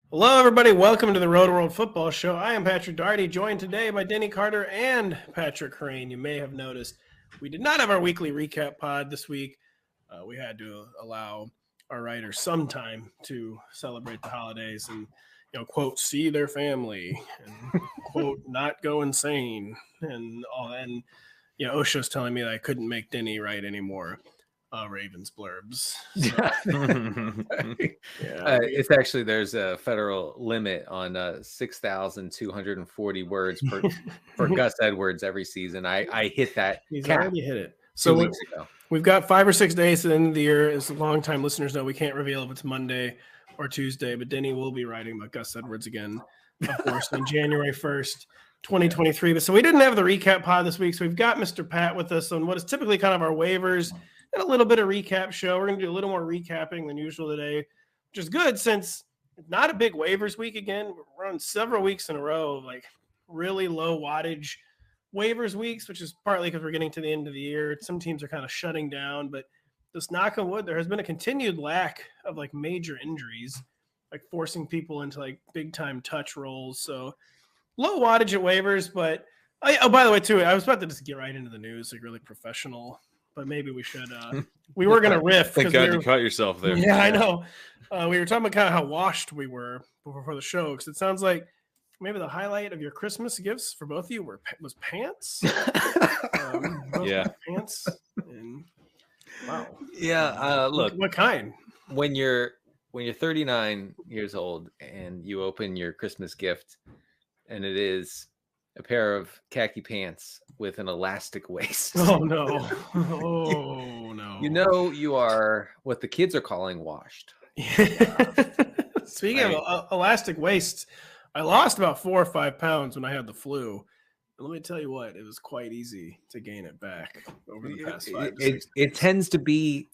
Hello, everybody. Welcome to the Rotoworld Football Show. I am Patrick Daugherty, joined today by Denny Carter and Patrick Kerrane. You may have noticed we did not have our weekly recap pod this week. We had to allow our writers some time to celebrate the holidays and, quote, see their family and, quote, not go insane and all. And, Osha's telling me that I couldn't make Denny write anymore. Ravens blurbs. It's actually, there's a federal limit on 6,240 words for Gus Edwards every season. I hit that. He's already hit it. So we've got 5 or 6 days to the end of the year. As long-time listeners know, we can't reveal if it's Monday or Tuesday, but Denny will be writing about Gus Edwards again, of course, on January 1st, 2023. But so we didn't have the recap pod this week, so we've got Mr. Pat with us on what is typically kind of our waivers and a little bit of recap show. We're going to do a little more recapping than usual today, which is good since not a big waivers week again. We're on several weeks in a row of like really low wattage waivers weeks, which is partly because we're getting to the end of the year. Some teams are kind of shutting down, but just knock on wood, there has been a continued lack of like major injuries, like forcing people into like big time touch roles. So low wattage at waivers, but by the way, too, I was about to just get right into the news, like really professional. But maybe we should. We were going to riff. Thank God you caught yourself there. Yeah, I know. We were talking about kind of how washed we were before the show, because it sounds like maybe the highlight of your Christmas gifts for both of you was pants. Pants. And, wow. Yeah. Look. What kind? When you're 39 years old and you open your Christmas gift, and it is a pair of khaki pants with an elastic waist. Oh, no. Oh, no. You are what the kids are calling washed. Speaking of elastic waists, I lost about 4 or 5 pounds when I had the flu. And let me tell you what, it was quite easy to gain it back over the past 5 to 6 days. It tends to be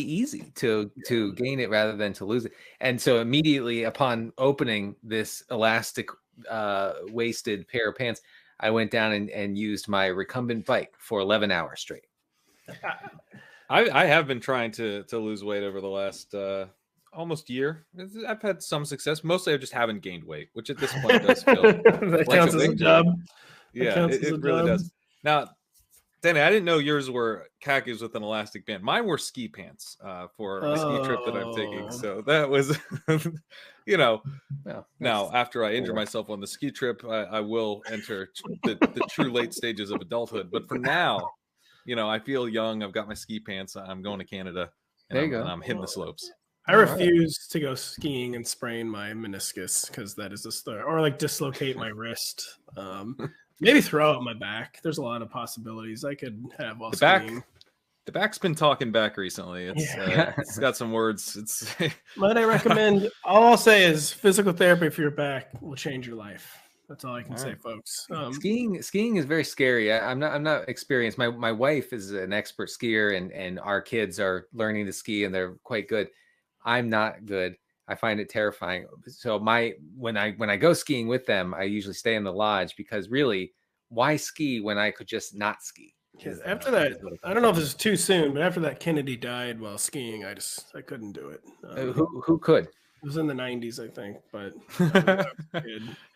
easy to gain it rather than to lose it. And so immediately upon opening this elastic waisted pair of pants, I went down and used my recumbent bike for 11 hours straight. I have been trying to lose weight over the last almost year. I've had some success. Mostly I just haven't gained weight, which at this point does feel that like counts as a dub. Yeah, it really does. Now, Danny, I didn't know yours were khakis with an elastic band. Mine were ski pants for a ski trip that I'm taking. So that was, now after I injure myself on the ski trip, I will enter the true late stages of adulthood. But for now, I feel young. I've got my ski pants. I'm going to Canada. And I'm hitting the slopes. I refuse to go skiing and sprain my meniscus because that is or like dislocate my wrist. Maybe throw out my back. There's a lot of possibilities I could have while skiing. The back's been talking back recently. It's got some words. What I recommend, all I'll say is physical therapy for your back will change your life. That's all I can say, folks. Skiing is very scary. I'm not experienced. My wife is an expert skier, and our kids are learning to ski, and they're quite good. I'm not good. I find it terrifying. So when I go skiing with them, I usually stay in the lodge because really, why ski when I could just not ski? After that, I don't know if this is too soon, but after that Kennedy died while skiing, I couldn't do it. Who could? It was in the 90s, I think, but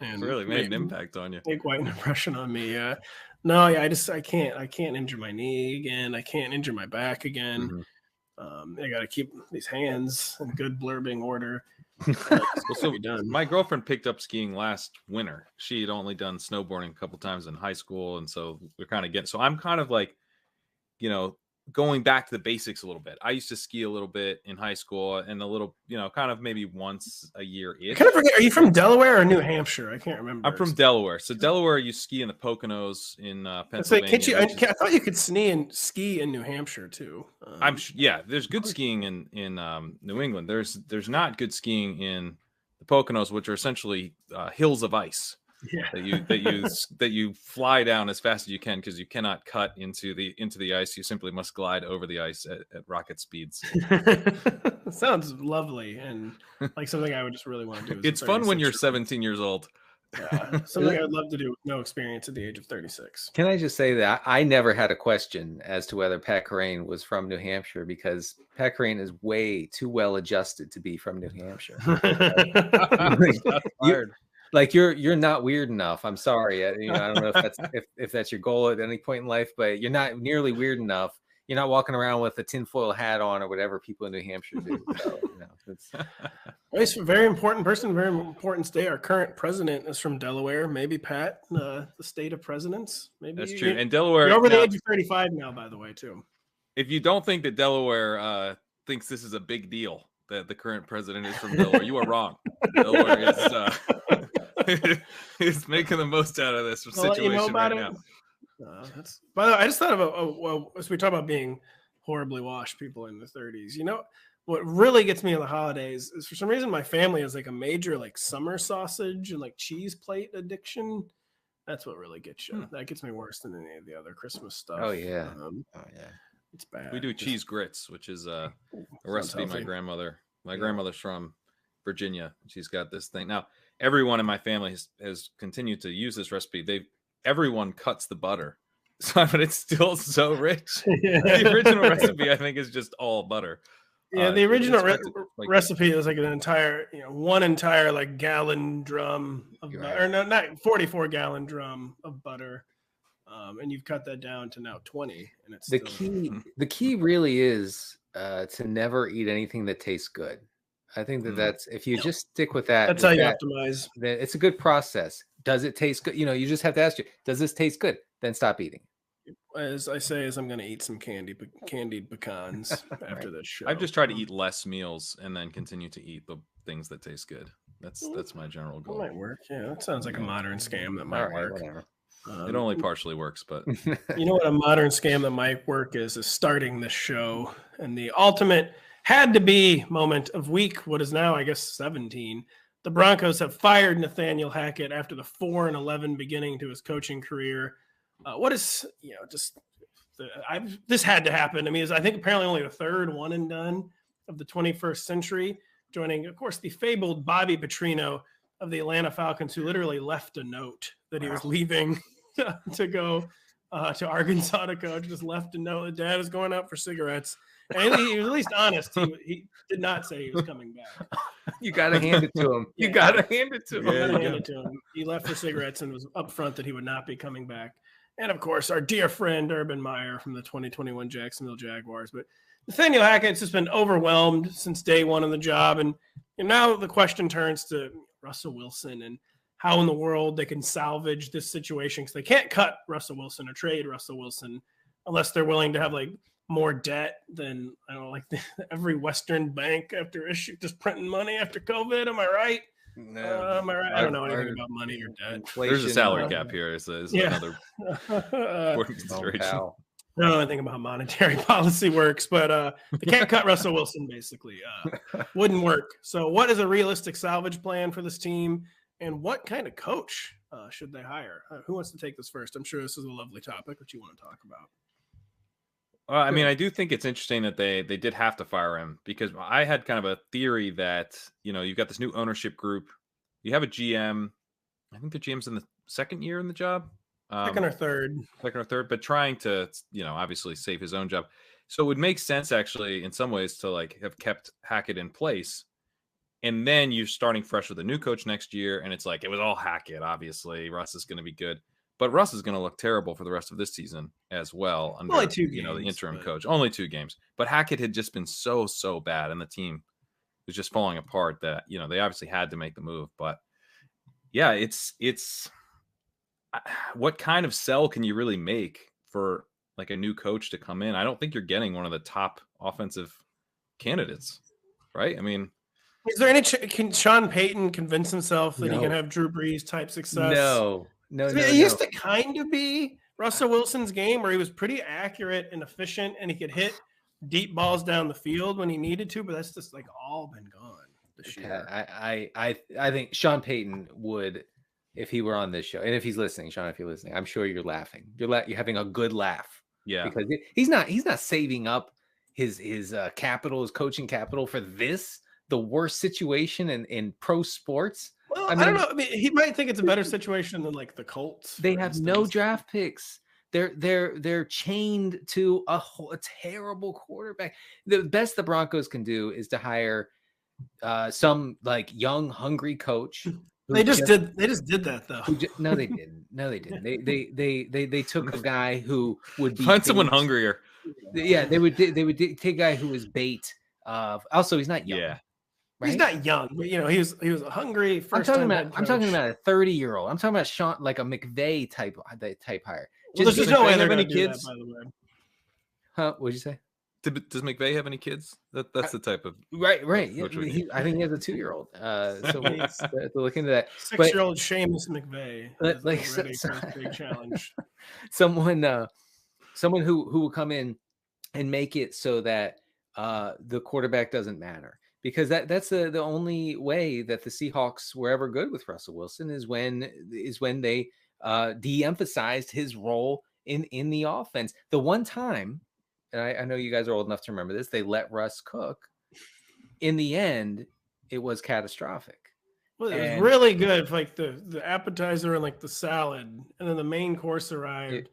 and really made an impact on you. Made quite an impression on me. I can't injure my knee again. I can't injure my back again. Mm-hmm. I got to keep these hands in good blurbing order. So my girlfriend picked up skiing last winter. She had only done snowboarding a couple times in high school, and so we're kind of getting. So I'm kind of like, going back to the basics a little bit. I used to ski a little bit in high school and a little, kind of maybe once a year. I kind of forget. Are you from Delaware or New Hampshire? I can't remember. I'm from Delaware. So Delaware, you ski in the Poconos in Pennsylvania. I thought you could ski in New Hampshire too. There's good skiing in New England. There's not good skiing in the Poconos, which are essentially hills of ice. Yeah. that you fly down as fast as you can because you cannot cut into the ice. You simply must glide over the ice at rocket speeds. Sounds lovely and like something I would just really want to do. It's fun when you're 17 years old Something I'd love to do with no experience at the age of 36. Can I just say that I never had a question as to whether Pat Kerrane was from New Hampshire, because Pat Kerrane is way too well adjusted to be from New Hampshire. You're not weird enough. I'm sorry. I don't know if that's your goal at any point in life, but you're not nearly weird enough. You're not walking around with a tinfoil hat on or whatever people in New Hampshire do. So, it's a very important person, very important state. Our current president is from Delaware. Maybe Pat, the state of presidents. Maybe that's true. And Delaware, you're over the age of 35 now, by the way, too. If you don't think that Delaware thinks this is a big deal that the current president is from Delaware, you are wrong. Delaware is making the most out of this situation right now. By the way, I just thought about as we talk about being horribly washed people in the 30s. What really gets me in the holidays is, for some reason, my family has like a major like summer sausage and like cheese plate addiction. That's what really gets you. That gets me worse than any of the other Christmas stuff. Oh yeah, it's bad. We do cheese grits, which is a recipe my grandmother's from Virginia. She's got this thing now. Everyone in my family has continued to use this recipe. Everyone cuts the butter, but it's still so rich. The original recipe, I think, is just all butter. Yeah, the original recipe is like an entire, one entire like gallon drum of butter, or no, not 44 gallon drum of butter, and you've cut that down to now 20. And it's the key really is to never eat anything that tastes good. I think that's if you just stick with that. That's how you optimize. It's a good process. Does it taste good? You just have to ask you, does this taste good? Then stop eating. As I say, I'm going to eat some candied pecans after this show. I've just tried to eat less meals and then continue to eat the things that taste good. That's my general goal. That might work. Yeah, that sounds like a modern scam that might work. It only partially works, but you know what a modern scam that might work is starting this show, and the ultimate had to be moment of week, what is now, I guess, 17. The Broncos have fired Nathaniel Hackett after the 4-11 beginning to his coaching career. What is, this had to happen. I mean, I think apparently only the third one and done of the 21st century, joining, of course, the fabled Bobby Petrino of the Atlanta Falcons, who literally left a note that he was leaving to go to Arkansas to coach. Just left a note. Dad is going out for cigarettes. And he was at least honest. He did not say he was coming back. You got to hand it to him. You got to hand it to him. He left for cigarettes and was upfront that he would not be coming back. And, of course, our dear friend Urban Meyer from the 2021 Jacksonville Jaguars. But Nathaniel Hackett's just been overwhelmed since day one on the job. And now the question turns to Russell Wilson and how in the world they can salvage this situation, because they can't cut Russell Wilson or trade Russell Wilson unless they're willing to have, like, more debt than, I don't know, like every Western bank after just printing money after COVID. Am I right? No, am I right? I don't know anything about money or debt. There's a salary cap here. Is another important consideration. I don't know anything about how monetary policy works, but they can't cut Russell Wilson, basically. Wouldn't work. So what is a realistic salvage plan for this team, and what kind of coach should they hire? Who wants to take this first? I'm sure this is a lovely topic that you want to talk about. I mean, I do think it's interesting that they did have to fire him, because I had kind of a theory that, you've got this new ownership group. You have a GM. I think the GM's in the second year in the job. Second or third, but trying to, obviously save his own job. So it would make sense, actually, in some ways, to like have kept Hackett in place. And then you're starting fresh with a new coach next year. And it's like, it was all Hackett, obviously. Russ is going to be good. But Russ is going to look terrible for the rest of this season as well. Under, only 2 games, the interim coach. Only 2 games. But Hackett had just been so bad, and the team was just falling apart that, they obviously had to make the move. But yeah, it's what kind of sell can you really make for like a new coach to come in? I don't think you're getting one of the top offensive candidates, right? I mean, is there any can Sean Payton convince himself that he can have Drew Brees type success? No. It used to kind of be Russell Wilson's game, where he was pretty accurate and efficient, and he could hit deep balls down the field when he needed to. But that's just like all been gone this year. I think Sean Payton would, if he were on this show, and if he's listening, Sean, if you're listening, I'm sure you're laughing. You're having a good laugh. Yeah, because he's not saving up his capital, his coaching capital for the worst situation in pro sports. Well, I don't know. I mean, he might think it's a better situation than like the Colts. They have no draft picks. They're chained to a terrible quarterback. The best the Broncos can do is to hire some like young, hungry coach. They just did that though. No, they didn't. No, they didn't. They took a guy who would be find someone hungrier. Yeah, they would take a guy who was bait. Also, he's not young. Yeah. Right? He's not young, but he was a hungry first. I'm talking about a 30-year-old. I'm talking about Sean, like a McVay type hire. Well, there's no way they have any kids. That, by the way. Huh? What'd you say? Does McVay have any kids? That's the type of right. Yeah, I think he has a 2-year-old. So we have to look into that. 6-year-old Seamus McVay. Like ready for his big challenge. Someone who will come in and make it so that the quarterback doesn't matter. Because that's the only way that the Seahawks were ever good with Russell Wilson is when they de-emphasized his role in the offense. The one time, and I know you guys are old enough to remember this, they let Russ cook. In the end, it was catastrophic. Well, it was really good. Like the appetizer and like the salad, and then the main course arrived.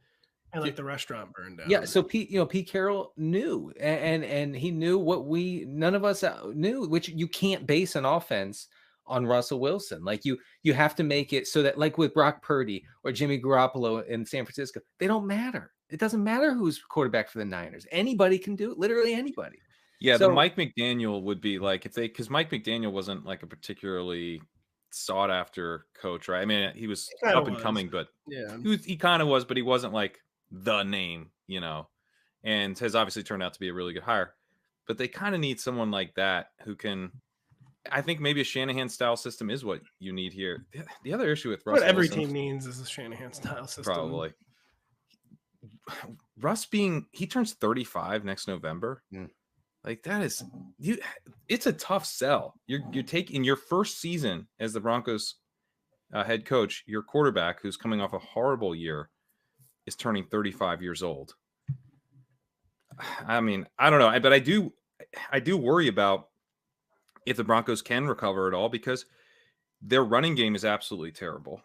And like the restaurant burned down. Yeah, so Pete Carroll knew, and he knew what none of us knew, which you can't base an offense on Russell Wilson. Like you have to make it so that, like with Brock Purdy or Jimmy Garoppolo in San Francisco, they don't matter. It doesn't matter who's quarterback for the Niners. Anybody can do it. Literally anybody. Yeah, so, the Mike McDaniel would be like because Mike McDaniel wasn't like a particularly sought after coach, right? I mean, he was up and coming, but yeah, he kind of was, but he wasn't like the name, and has obviously turned out to be a really good hire. But they kind of need someone like that who can. I think maybe a Shanahan style system is what you need here. The other issue with Russ, what every team needs is a Shanahan style system. Probably. Russ he turns 35 next November. Like that is it's a tough sell. You're taking your first season as the Broncos head coach, your quarterback who's coming off a horrible year is turning 35 years old. I mean, I don't know, but I do worry about if the Broncos can recover at all because their running game is absolutely terrible.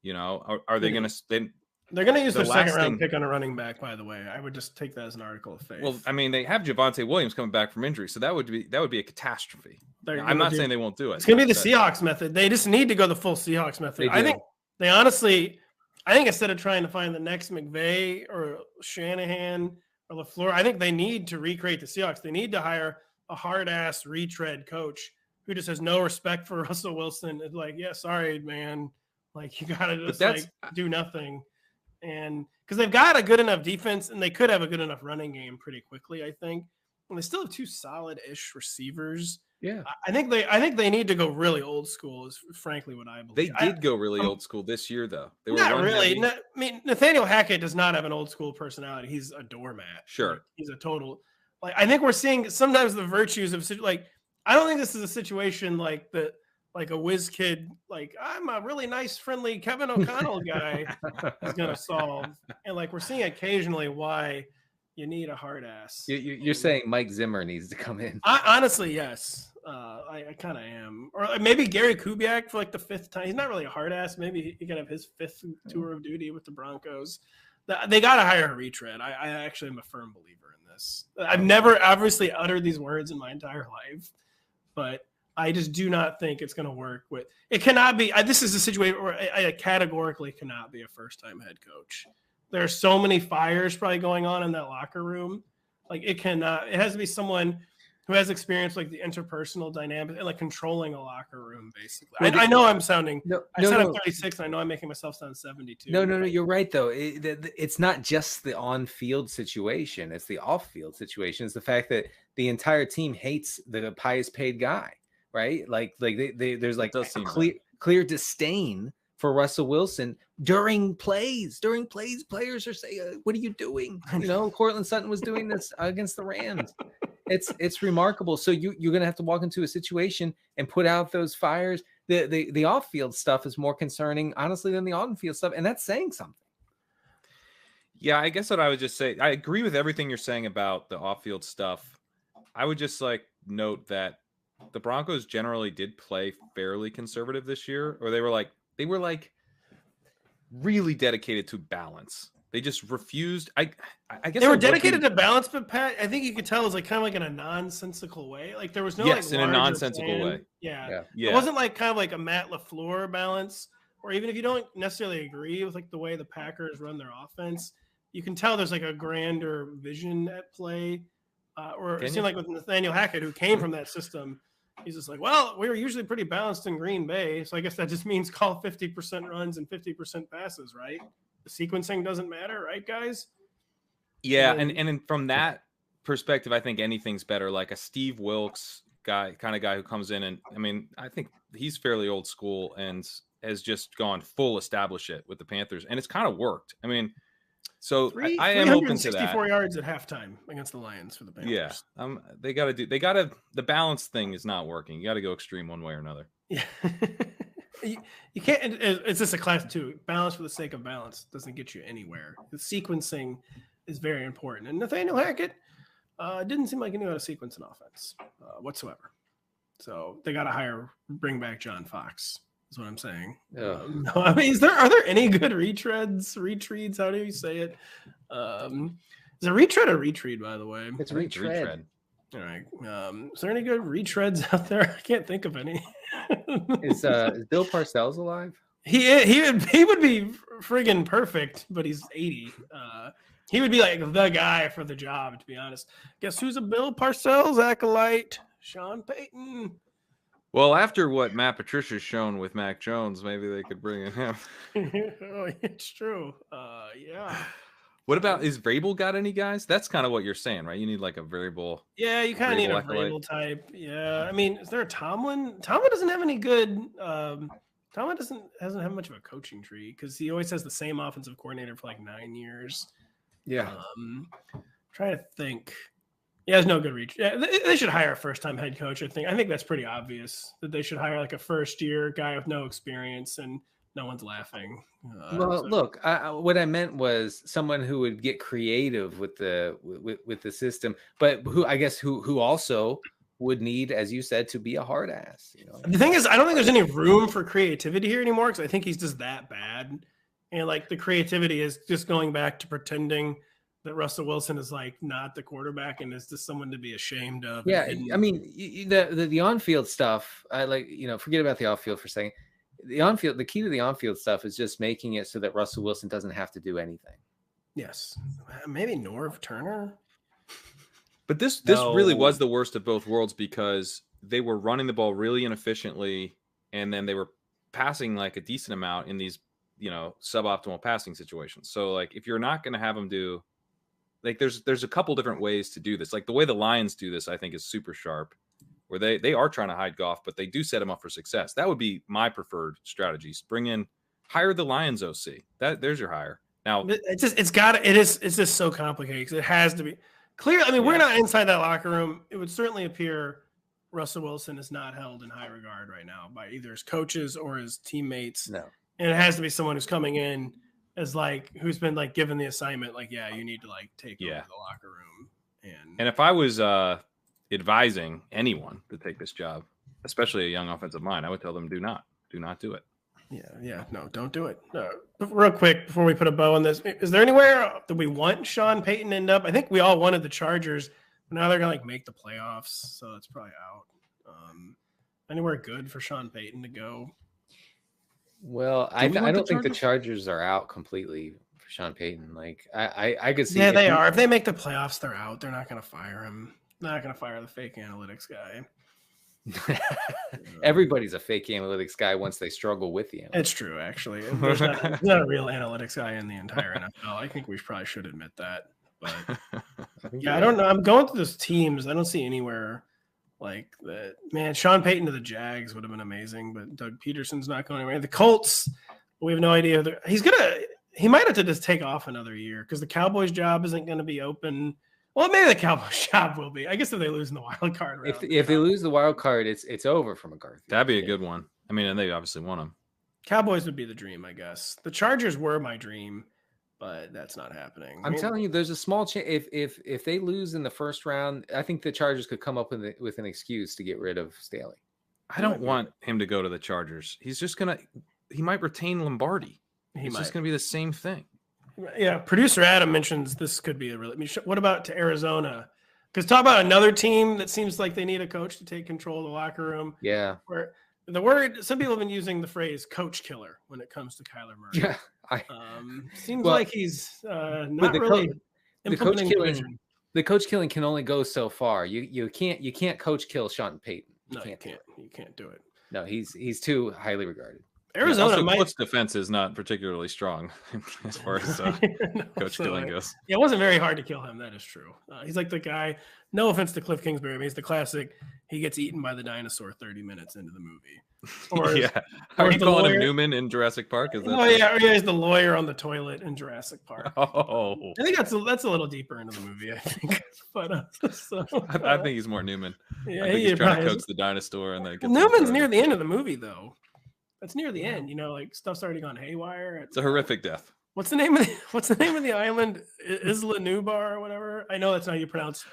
Are they going to? They're going to use their second round pick on a running back. By the way, I would just take that as an article of faith. Well, I mean, they have Javonte Williams coming back from injury, so that would be a catastrophe. I'm not saying they won't do it. It's going to be the Seahawks method. They just need to go the full Seahawks method. I think they honestly. I think instead of trying to find the next McVay or Shanahan or LaFleur, I think they need to recreate the Seahawks. They need to hire a hard-ass retread coach who just has no respect for Russell Wilson. It's like, yeah, sorry, man. Like, you got to just do nothing. And because they've got a good enough defense and they could have a good enough running game pretty quickly, I think. And they still have 2 solid-ish receivers. Yeah, I think they need to go really old school. Is frankly what I believe. They did go really old school this year, though. They were not really. I mean, Nathaniel Hackett does not have an old school personality. He's a doormat. Sure, like, he's a total. Like I think we're seeing sometimes the virtues of like. I don't think this is a situation like a whiz kid. Like I'm a really nice, friendly Kevin O'Connell guy is going to solve. And like we're seeing occasionally why. You need a hard ass. You're saying Mike Zimmer needs to come in? Honestly, yes. I kind of am. Or maybe Gary Kubiak for like the 5th time. He's not really a hard ass. Maybe he can have his 5th tour of duty with the Broncos. They got to hire a retread. I actually am a firm believer in this. I've never obviously uttered these words in my entire life, but I just do not think it's going to work. It cannot be. This is a situation where I categorically cannot be a first-time head coach. There are so many fires probably going on in that locker room. Like it has to be someone who has experience like the interpersonal dynamic and like controlling a locker room, basically. I know I'm sounding, I said I'm 36 and I know I'm making myself sound 72. No, you're right though. It's not just the on-field situation. It's the off-field situation. It's the fact that the entire team hates the highest paid guy, right? Like there's like a clear disdain for Russell Wilson during plays. Players are saying, "What are you doing?" Cortland Sutton was doing this against the Rams. It's remarkable. So you're going to have to walk into a situation and put out those fires. The off-field stuff is more concerning, honestly, than the on-field stuff, and that's saying something. Yeah, I guess what I would just say, I agree with everything you're saying about the off-field stuff. I would just like note that the Broncos generally did play fairly conservative this year, or they were like really dedicated to balance. They just refused. I guess they were dedicated to balance, but Pat, I think you could tell it was like kind of like in a nonsensical way. Like there was no in a nonsensical way. Yeah. It wasn't like kind of like a Matt LaFleur balance, or even if you don't necessarily agree with like the way the Packers run their offense, you can tell there's like a grander vision at play. Or it seemed like with Nathaniel Hackett, who came from that system, he's just like, well, we were usually pretty balanced in Green Bay, so I guess that just means call 50% runs and 50% passes, right? The sequencing doesn't matter, right, guys? Yeah, and from that perspective, I think anything's better. Like a Steve Wilkes guy who comes in, and I mean, I think he's fairly old school and has just gone full establish it with the Panthers, and it's kind of worked. I mean, so I am open to that. 64 yards at halftime against the Lions for the Panthers. Yeah, the balance thing is not working. You got to go extreme one way or another. Yeah. You can't. It's just a class 2. Balance for the sake of balance doesn't get you anywhere. The sequencing is very important. And Nathaniel Hackett didn't seem like he knew how to sequence an offense whatsoever. So they got to bring back John Fox. Is what I'm saying. No, I mean, are there any good retreads? How do you say it? Is it retread or retread? By the way, it's retread. All right. Is there any good retreads out there? I can't think of any. Is Bill Parcells alive? He would be friggin' perfect, but he's 80. He would be like the guy for the job, to be honest. Guess who's a Bill Parcells acolyte? Sean Payton. Well, after what Matt Patricia's shown with Mac Jones, maybe they could bring in him. Oh, it's true. Yeah. What about, is Vrabel got any guys? That's kind of what you're saying, right? You need like a variable. Yeah, you kind of need a Vrabel type. Yeah. I mean, is there a Tomlin? Tomlin doesn't have any good. Tomlin hasn't have much of a coaching tree because he always has the same offensive coordinator for like 9 years. Yeah. Trying to think. He has no good reach. Yeah, they should hire a first-time head coach. I think that's pretty obvious that they should hire like a first-year guy with no experience, and no one's laughing. Look, what I meant was someone who would get creative with the system, but who also would need, as you said, to be a hard ass. You know, the thing is, I don't think there's any room for creativity here anymore because I think he's just that bad, and like the creativity is just going back to pretending that Russell Wilson is like not the quarterback and is just someone to be ashamed of. Yeah, I mean the on-field stuff. Forget about the off-field for a second. The on-field, the key to the on-field stuff is just making it so that Russell Wilson doesn't have to do anything. Yes, maybe Norv Turner. But this really was the worst of both worlds because they were running the ball really inefficiently, and then they were passing like a decent amount in these suboptimal passing situations. So like if you're not going to have them do. Like there's a couple different ways to do this. Like the way the Lions do this, I think is super sharp, where they are trying to hide Goff, but they do set him up for success. That would be my preferred strategies. Hire the Lions OC. There's your hire. Now it's just so complicated because it has to be clear. I mean, we're not inside that locker room. It would certainly appear Russell Wilson is not held in high regard right now by either his coaches or his teammates. No, and it has to be someone who's coming in as like who's been like given the assignment, like, yeah, you need to like take over the locker room. And if I was advising anyone to take this job, especially a young offensive mind, I would tell them do not do it. Yeah, no, don't do it. Real quick before we put a bow on this, is there anywhere that we want Sean Payton to end up? I think we all wanted the Chargers, but now they're gonna like make the playoffs, so it's probably out. Anywhere good for Sean Payton to go? Well, I don't think the Chargers are out completely for Sean Payton. Like I could see. Yeah, they are. If they make the playoffs, they're out. They're not going to fire him. They're not going to fire the fake analytics guy. Everybody's a fake analytics guy once they struggle with the analytics. It's true, actually. There's not a real analytics guy in the entire NFL. I think we probably should admit that. But I don't know. I'm going through those teams. I don't see anywhere like that. Man, Sean Payton to the Jags would have been amazing, but Doug Peterson's not going anywhere. The Colts, we have no idea. He might have to just take off another year because the Cowboys job isn't going to be open. Well, maybe the Cowboys job will be. I guess if they lose in the wild card round. If they lose the wild card, it's over for McCarthy. That'd be a good one. I mean, and they obviously won them. Cowboys would be the dream, I guess. The Chargers were my dream, but that's not happening. I'm telling you, there's a small chance if they lose in the first round, I think the Chargers could come up with an excuse to get rid of Staley. I don't want him to go to the Chargers. He's just he might retain Lombardi. It's just gonna be the same thing. Yeah, producer Adam mentions this could be what about to Arizona? Because talk about another team that seems like they need a coach to take control of the locker room. Yeah. Where some people have been using the phrase coach killer when it comes to Kyler Murray. Yeah. Seems like he's not really implementing the coach killing can only go so far. You can't coach kill Sean Payton. You can't do it. No, he's too highly regarded. Arizona Cliff's defense is not particularly strong as far as coach killing goes. Yeah, it wasn't very hard to kill him. That is true. He's like the guy. No offense to Cliff Kingsbury, but he's the classic. He gets eaten by the dinosaur 30 minutes into the movie. Are you calling him Newman in Jurassic Park? He's the lawyer on the toilet in Jurassic Park. Oh, I think that's a little deeper into the movie. I think, but I think he's more Newman. Yeah, I think he's trying to coax the dinosaur, and then Newman's near the end of the movie, though. That's near the end. Like stuff's already gone haywire. It's a horrific death. What's the name of the island? Isla Nublar or whatever. I know that's not how you pronounce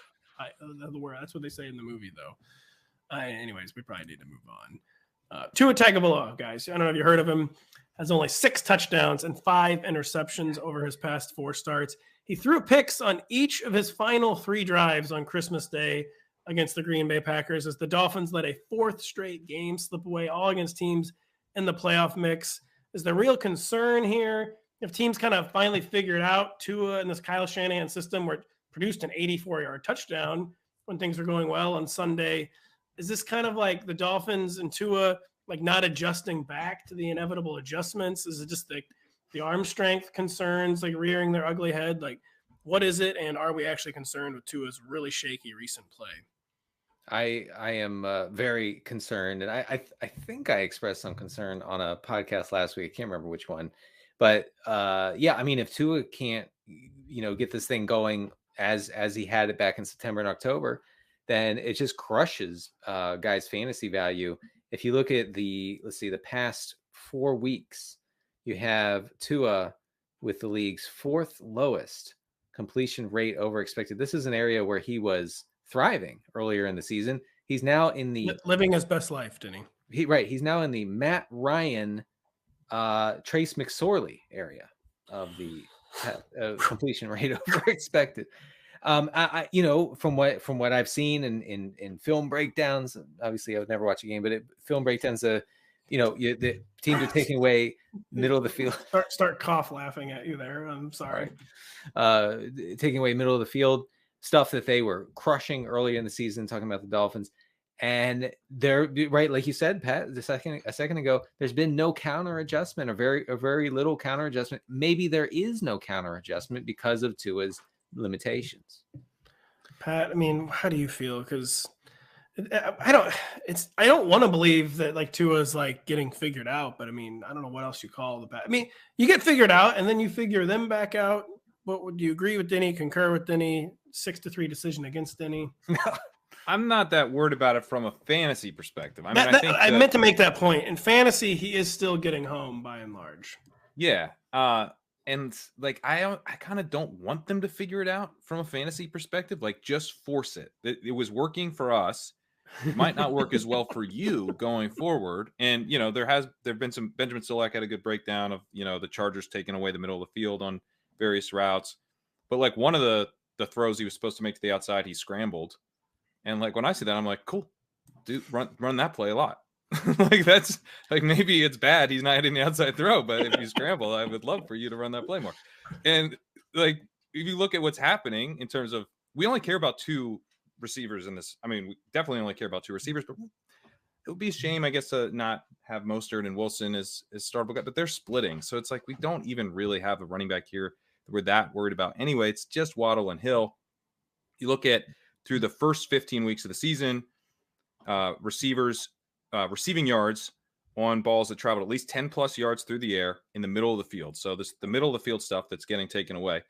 the word. That's what they say in the movie, though. Anyways, we probably need to move on. Tua Tagovailoa, guys. I don't know if you heard of him. Has only 6 touchdowns and 5 interceptions over his past 4 starts. He threw picks on each of his final 3 drives on Christmas Day against the Green Bay Packers as the Dolphins let a 4th straight game slip away, all against teams in the playoff mix. Is the real concern here if teams kind of finally figured out Tua and this Kyle Shanahan system where it produced an 84-yard touchdown when things were going well on Sunday? Is this kind of like the Dolphins and Tua like not adjusting back to the inevitable adjustments? Is it just the arm strength concerns like rearing their ugly head? Like, what is it? And are we actually concerned with Tua's really shaky recent play? I am very concerned, and I think I expressed some concern on a podcast last week. I can't remember which one, but I mean, if Tua can't get this thing going as he had it back in September and October, then it just crushes guys' fantasy value. If you look at the past 4 weeks, you have Tua with the league's 4th lowest completion rate over expected. This is an area where he was thriving earlier in the season. He's now in the living his best life, didn't he? He's now in the Matt Ryan, Trace McSorley area of the completion rate over expected. From what I've seen in film breakdowns, obviously I would never watch a game, but film breakdowns, the teams are taking away middle of the field. Start cough laughing at you there. I'm sorry. Taking away middle of the field stuff that they were crushing early in the season, talking about the Dolphins. And they're right, like you said, Pat, a second ago, there's been no counter adjustment, or very little counter adjustment. Maybe there is no counter adjustment because of Tua's limitations. Pat, I mean, how do you feel? Because I don't want to believe that like Tua's like getting figured out, but I mean, I don't know what else you call the Pat. I mean, you get figured out and then you figure them back out. What would you agree with Denny? Concur with Denny? 6-3 decision against Denny. I'm not that worried about it from a fantasy perspective. I mean, I meant to make that point. In fantasy, he is still getting home by and large. Yeah. And like, I kind of don't want them to figure it out from a fantasy perspective. Like, just force it. It was working for us. It might not work as well for you going forward. And, there've been some, Benjamin Solak had a good breakdown of, the Chargers taking away the middle of the field on various routes. But like one of the throws he was supposed to make to the outside, he scrambled. And like, when I see that, I'm like, cool, dude, run that play a lot. Like, that's like, maybe it's bad he's not hitting the outside throw, but if you scramble, I would love for you to run that play more. And like, if you look at what's happening in terms of, we only care about 2 receivers in this. I mean, we definitely only care about 2 receivers, but it would be a shame, I guess, to not have Mostert and Wilson as startable guy, but they're splitting. So it's like, we don't even really have a running back here that we're that worried about. Anyway, it's just Waddle and Hill. You look at through the first 15 weeks of the season, receiving yards on balls that traveled at least 10 plus yards through the air in the middle of the field. So the middle of the field stuff that's getting taken away.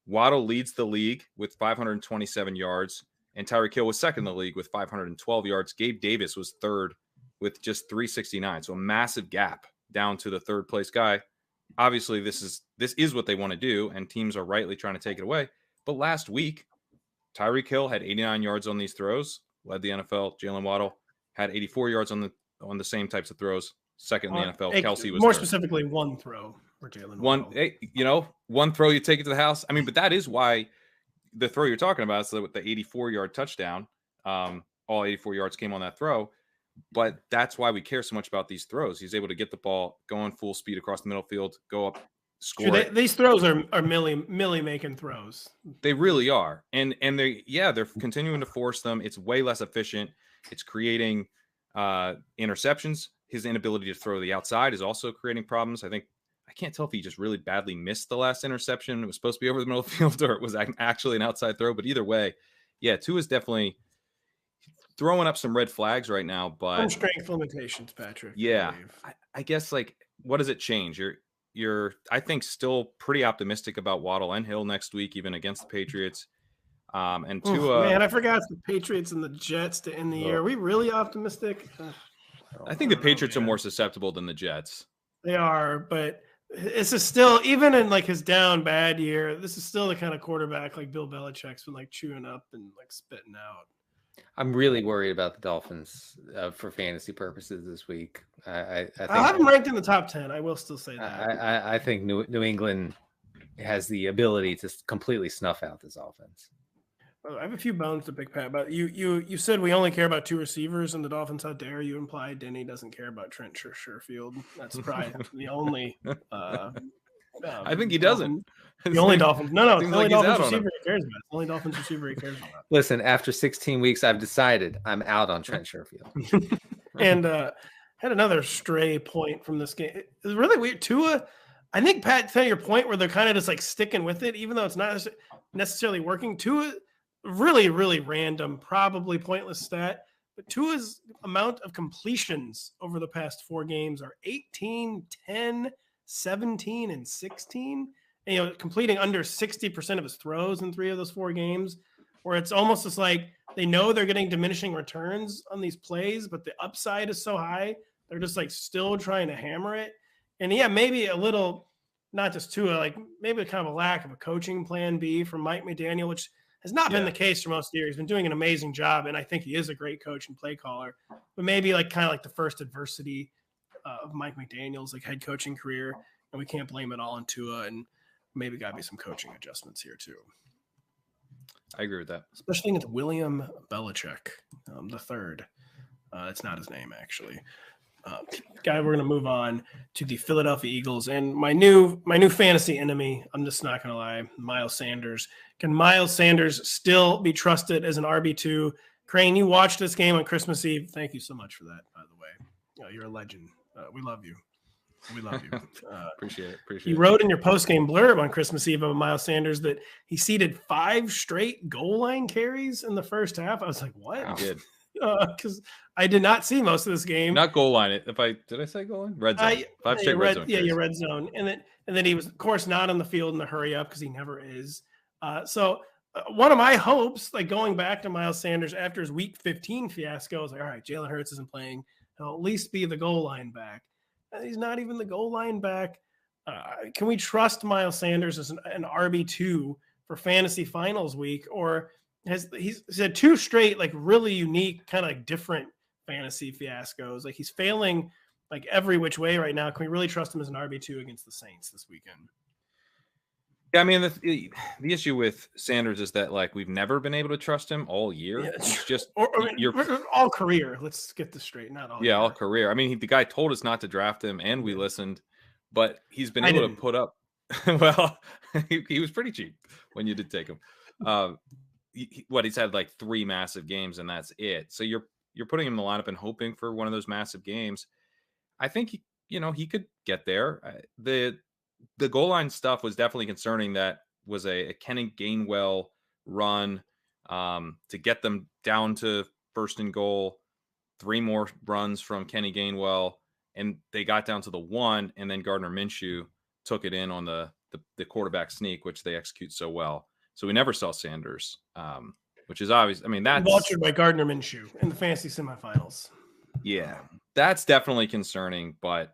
Waddle leads the league with 527 yards, and Tyreek Hill was second in the league with 512 yards. Gabe Davis was third with just 369. So a massive gap down to the third place guy. obviously this is what they want to do, and teams are rightly trying to take it away. But last week, Tyreek Hill had 89 yards on these throws, led the NFL. Jalen Waddle had 84 yards on the same types of throws, second in the NFL. Kelsey was more third. Specifically one throw for Jalen Waddle. One throw, you take it to the house. I mean, but that is why the throw you're talking about is the 84-yard touchdown. All 84 yards came on that throw. But that's why we care so much about these throws. He's able to get the ball going full speed across the middle field, go up, score. These throws are Millie making throws. They really are. And they're continuing to force them. It's way less efficient. It's creating interceptions. His inability to throw to the outside is also creating problems. I can't tell if he just really badly missed the last interception. It was supposed to be over the middle of the field, or it was actually an outside throw. But either way, Tua is definitely throwing up some red flags right now. But some strength limitations, Patrick. Yeah, I guess, like, what does it change? You're I think still pretty optimistic about Waddle and Hill next week, even against the Patriots. And Tua, man, I forgot the Patriots and the Jets to end the year. Are we really optimistic? I think the Patriots are more susceptible than the Jets. They are, but this is still, even in like his down bad year, this is still the kind of quarterback like Bill Belichick's been like chewing up and like spitting out. I'm really worried about the Dolphins for fantasy purposes this week. I think I have them ranked in the top 10. I will still say that. I think New England has the ability to completely snuff out this offense. I have a few bones to pick, Pat. But you said we only care about two receivers in the Dolphins. How dare you imply Denny doesn't care about Trent Sherfield? That's probably the only. I think he doesn't. The only Dolphins. No, the only Dolphins receiver he cares about. The only Dolphins receiver he cares about. Listen, after 16 weeks, I've decided I'm out on Trent Sherfield. And had another stray point from this game. It was really weird. Tua, I think, Pat, to your point where they're kind of just like sticking with it, even though it's not necessarily working. Tua, really, really random, probably pointless stat. But Tua's amount of completions over the past 4 games are 18, 10, 17, and 16. And, completing under 60% of his throws in 3 of those 4 games, where it's almost just like they know they're getting diminishing returns on these plays, but the upside is so high, they're just like still trying to hammer it. And maybe a little, not just Tua, like maybe kind of a lack of a coaching plan B from Mike McDaniel, which has not been the case for most of the year. He's been doing an amazing job, and I think he is a great coach and play caller. But maybe like kind of like the first adversity of Mike McDaniel's like head coaching career, and we can't blame it all on Tua, and maybe got to be some coaching adjustments here too. I agree with that, especially against William Belichick, the third. That's not his name, actually. Guy, we're going to move on to the Philadelphia Eagles and my new fantasy enemy. I'm just not going to lie, Miles Sanders. Can Miles Sanders still be trusted as an RB2? Crane, you watched this game on Christmas Eve. Thank you so much for that, by the way. You're a legend. We love you. We love you. Appreciate it. You wrote in your post-game blurb on Christmas Eve of Miles Sanders that he seeded 5 straight goal line carries in the first half. I was like, what? He did. Because I did not see most of this game. Not goal line. Did I say goal line? Red zone. 5 straight red zone. Yeah, your red zone. And then he was, of course, not on the field in the hurry up because he never is. So one of my hopes, like going back to Miles Sanders after his Week 15 fiasco, I was like, all right, Jalen Hurts isn't playing. He'll at least be the goal line back. He's not even the goal line back. Can we trust Miles Sanders as an RB2 for fantasy finals week? Or he's had 2 straight, like really unique, kind of like different fantasy fiascos. Like he's failing like every which way right now. Can we really trust him as an RB2 against the Saints this weekend? Yeah, I mean, the issue with Sanders is that like we've never been able to trust him all year. Yeah, it's just all career. Let's get this straight. Not all. Yeah, year. All career. I mean, the guy told us not to draft him, and we listened, but he's been able to put up. Well, he was pretty cheap when you did take him. He's had like 3 massive games, and that's it. So you're putting him in the lineup and hoping for one of those massive games. I think he could get there. The goal line stuff was definitely concerning. That was a Kenny Gainwell run to get them down to first and goal. 3 more runs from Kenny Gainwell, and they got down to the 1, and then Gardner Minshew took it in on the quarterback sneak, which they execute so well. So we never saw Sanders, which is obvious. I mean, that's vultured by Gardner Minshew in the fantasy semifinals. Yeah, that's definitely concerning, but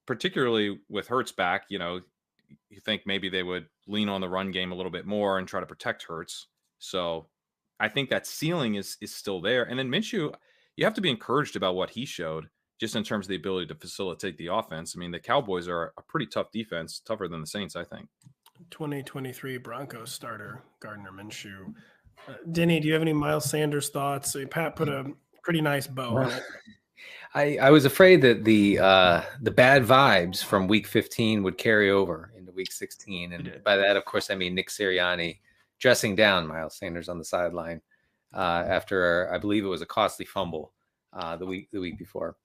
particularly with Hurts back, you think maybe they would lean on the run game a little bit more and try to protect Hurts. So I think that ceiling is still there. And then Minshew, you have to be encouraged about what he showed just in terms of the ability to facilitate the offense. I mean, the Cowboys are a pretty tough defense, tougher than the Saints, I think. 2023 Broncos starter, Gardner Minshew. Denny, do you have any Miles Sanders thoughts? Pat put a pretty nice bow on it. I was afraid that the bad vibes from week 15 would carry over into week 16. And by that, of course, I mean Nick Sirianni dressing down Miles Sanders on the sideline after, I believe it was a costly fumble the week before.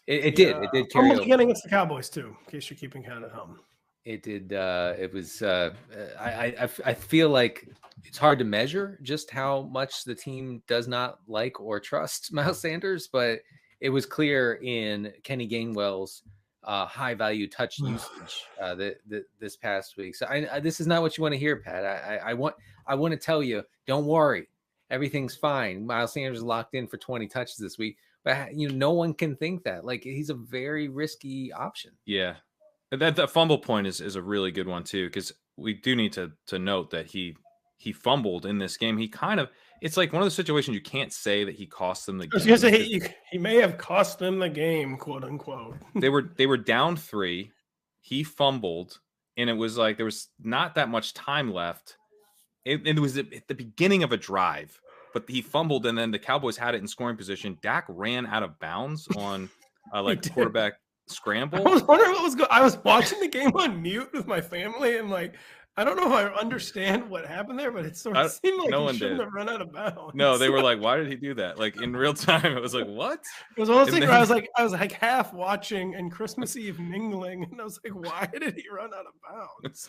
It did carry over. Again against the Cowboys too, in case you're keeping count at home. It did. It was. I feel like it's hard to measure just how much the team does not like or trust Miles Sanders, but it was clear in Kenny Gainwell's high value touch usage this past week. So this is not what you want to hear, Pat. I want to tell you, don't worry, everything's fine. Miles Sanders is locked in for 20 touches this week, but no one can think that. Like, he's a very risky option. Yeah. That fumble point is a really good one too, because we do need to note that he fumbled in this game. It's like one of those situations you can't say that he cost them the game. I was gonna say he may have cost them the game, quote unquote. They were down 3. He fumbled, and it was like there was not that much time left. It was at the beginning of a drive, but he fumbled, and then the Cowboys had it in scoring position. Dak ran out of bounds on quarterback scramble. I was wondering what was going. I was watching the game on mute with my family, and I don't know if I understand what happened there, but it sort of seemed like he shouldn't have run out of bounds. No, they were like, "Why did he do that?" Like in real time, it was like, "What?" It was almost where I was like half watching and Christmas Eve mingling, and I was like, "Why did he run out of bounds?"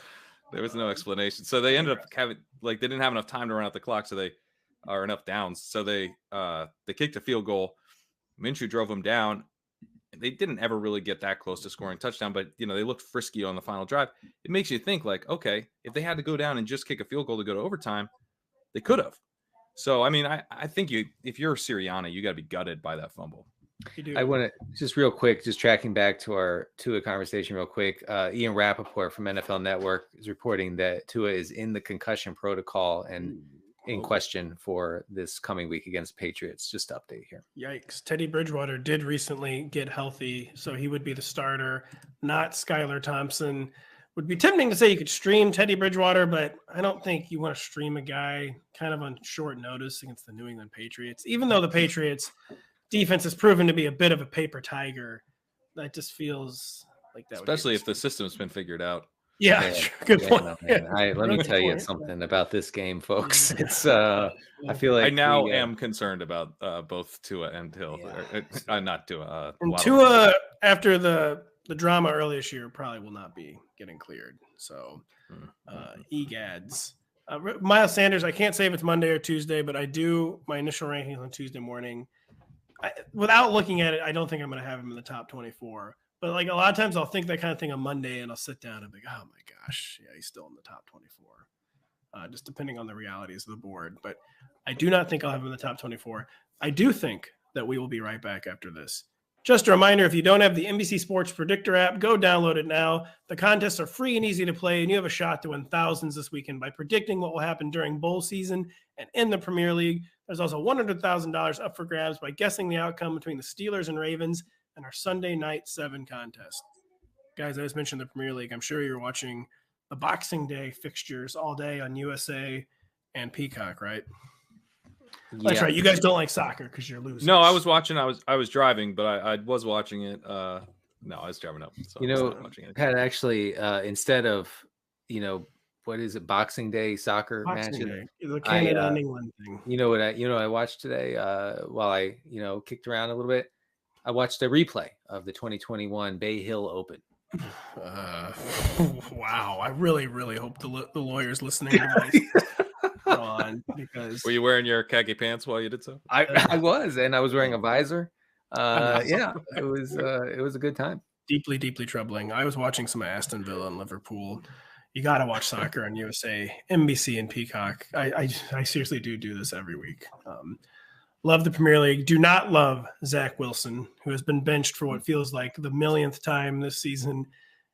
There was no explanation. So they ended up having they didn't have enough time to run out the clock, or enough downs. So they kicked a field goal. Minshew drove them down. They didn't ever really get that close to scoring a touchdown, but they looked frisky on the final drive. It makes you think like, okay, if they had to go down and just kick a field goal to go to overtime, they could have. So I mean, I think if you're Sirianni, you got to be gutted by that fumble. I want to just real quick, just tracking back to our Tua conversation real quick. Ian Rappaport from NFL Network is reporting that Tua is in the concussion protocol and in question for this coming week against Patriots. Just to update here. Yikes. Teddy Bridgewater did recently get healthy, so he would be the starter, not Skylar Thompson. Would be tempting to say you could stream Teddy Bridgewater, but I don't think you want to stream a guy kind of on short notice against the New England Patriots. Even though the Patriots defense has proven to be a bit of a paper tiger, that just feels like that. Especially if the system's been figured out. Yeah, good point. Let me tell you something about this game, folks. It's I feel like I now am concerned about both Tua and Hill. Yeah. Not Tua. And Tua, after the drama earlier this year, probably will not be getting cleared. So, egads. Miles Sanders, I can't say if it's Monday or Tuesday, but I do my initial rankings on Tuesday morning. Without looking at it, I don't think I'm going to have him in the top 24. But like a lot of times I'll think that kind of thing on Monday and I'll sit down and be like, oh my gosh, yeah, he's still in the top 24. Just depending on the realities of the board. But I do not think I'll have him in the top 24. I do think that we will be right back after this. Just a reminder, if you don't have the NBC Sports Predictor app, go download it now. The contests are free and easy to play, and you have a shot to win thousands this weekend by predicting what will happen during bowl season and in the Premier League. There's also $100,000 up for grabs by guessing the outcome between the Steelers and Ravens and our Sunday Night 7 contest. Guys, I just mentioned the Premier League. I'm sure you're watching the Boxing Day fixtures all day on USA and Peacock, right? Yeah. That's right. You guys don't like soccer because you're losing. No, I was watching. I was driving, but I was watching it. No, I was driving up. So Pat, actually, instead of, what is it, Boxing Day soccer match? The Canada and England thing. You know what I watched today while I, kicked around a little bit? I watched a replay of the 2021 Bay Hill Open. Wow. I really, really hope the lawyers listening to this on, because were you wearing your khaki pants while you did so? I was, and I was wearing a visor. Yeah, it was a good time. Deeply, deeply troubling. I was watching some Aston Villa and Liverpool. You got to watch soccer on USA, NBC, and Peacock. I seriously do this every week. Love the Premier League. Do not love Zach Wilson, who has been benched for what feels like the millionth time this season.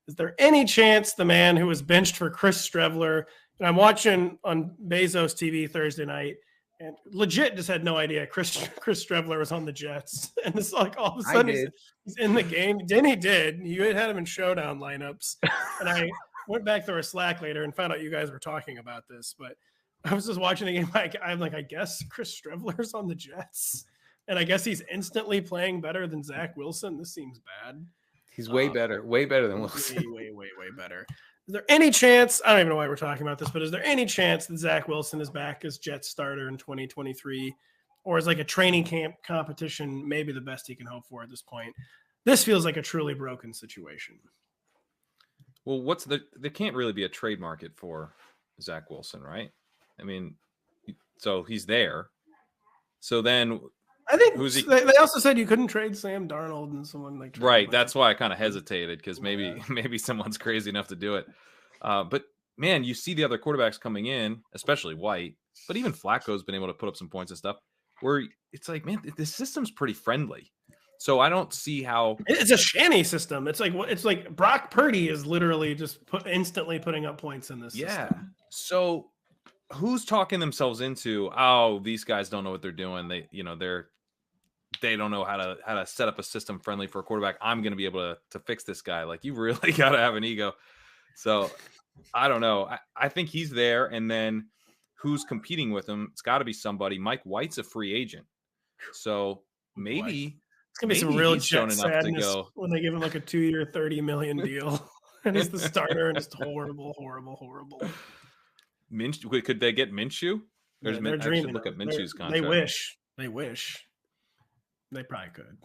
Is there any chance the man who was benched for Cris Streveler, and I'm watching on Bezos TV Thursday night, and legit just had no idea Cris Streveler was on the Jets. And it's like all of a sudden he's in the game. Denny did. You had him in showdown lineups. And I went back through our Slack later and found out you guys were talking about this, but I was just watching the game. I'm like, I guess Cris Streveler's on the Jets, and I guess he's instantly playing better than Zach Wilson. This seems bad. He's way better than Wilson. Way better. Is there any chance? I don't even know why we're talking about this, but is there any chance that Zach Wilson is back as Jets starter in 2023, or is like a training camp competition maybe the best he can hope for at this point? This feels like a truly broken situation. Well, there can't really be a trade market for Zach Wilson, right? I mean, so he's there. So then I think they also said you couldn't trade Sam Darnold and someone like right. That's why I kind of hesitated, because maybe someone's crazy enough to do it. But man, you see the other quarterbacks coming in, especially White, but even Flacco's been able to put up some points and stuff where it's like, man, this system's pretty friendly. So I don't see how it's a shanty system. It's like Brock Purdy is literally just instantly putting up points in this system. So who's talking themselves into, oh, these guys don't know what they're doing. They don't know how to set up a system friendly for a quarterback. I'm going to be able to fix this guy. Like, you really got to have an ego. So I don't know. I think he's there. And then who's competing with him? It's got to be somebody. Mike White's a free agent. So maybe it's going to be some real jet sadness when they give him like a 2-year, $30 million deal. And he's the starter and it's horrible. Could they get Minshew? They're dreaming. Look at Minshew's contract. They wish. They probably could.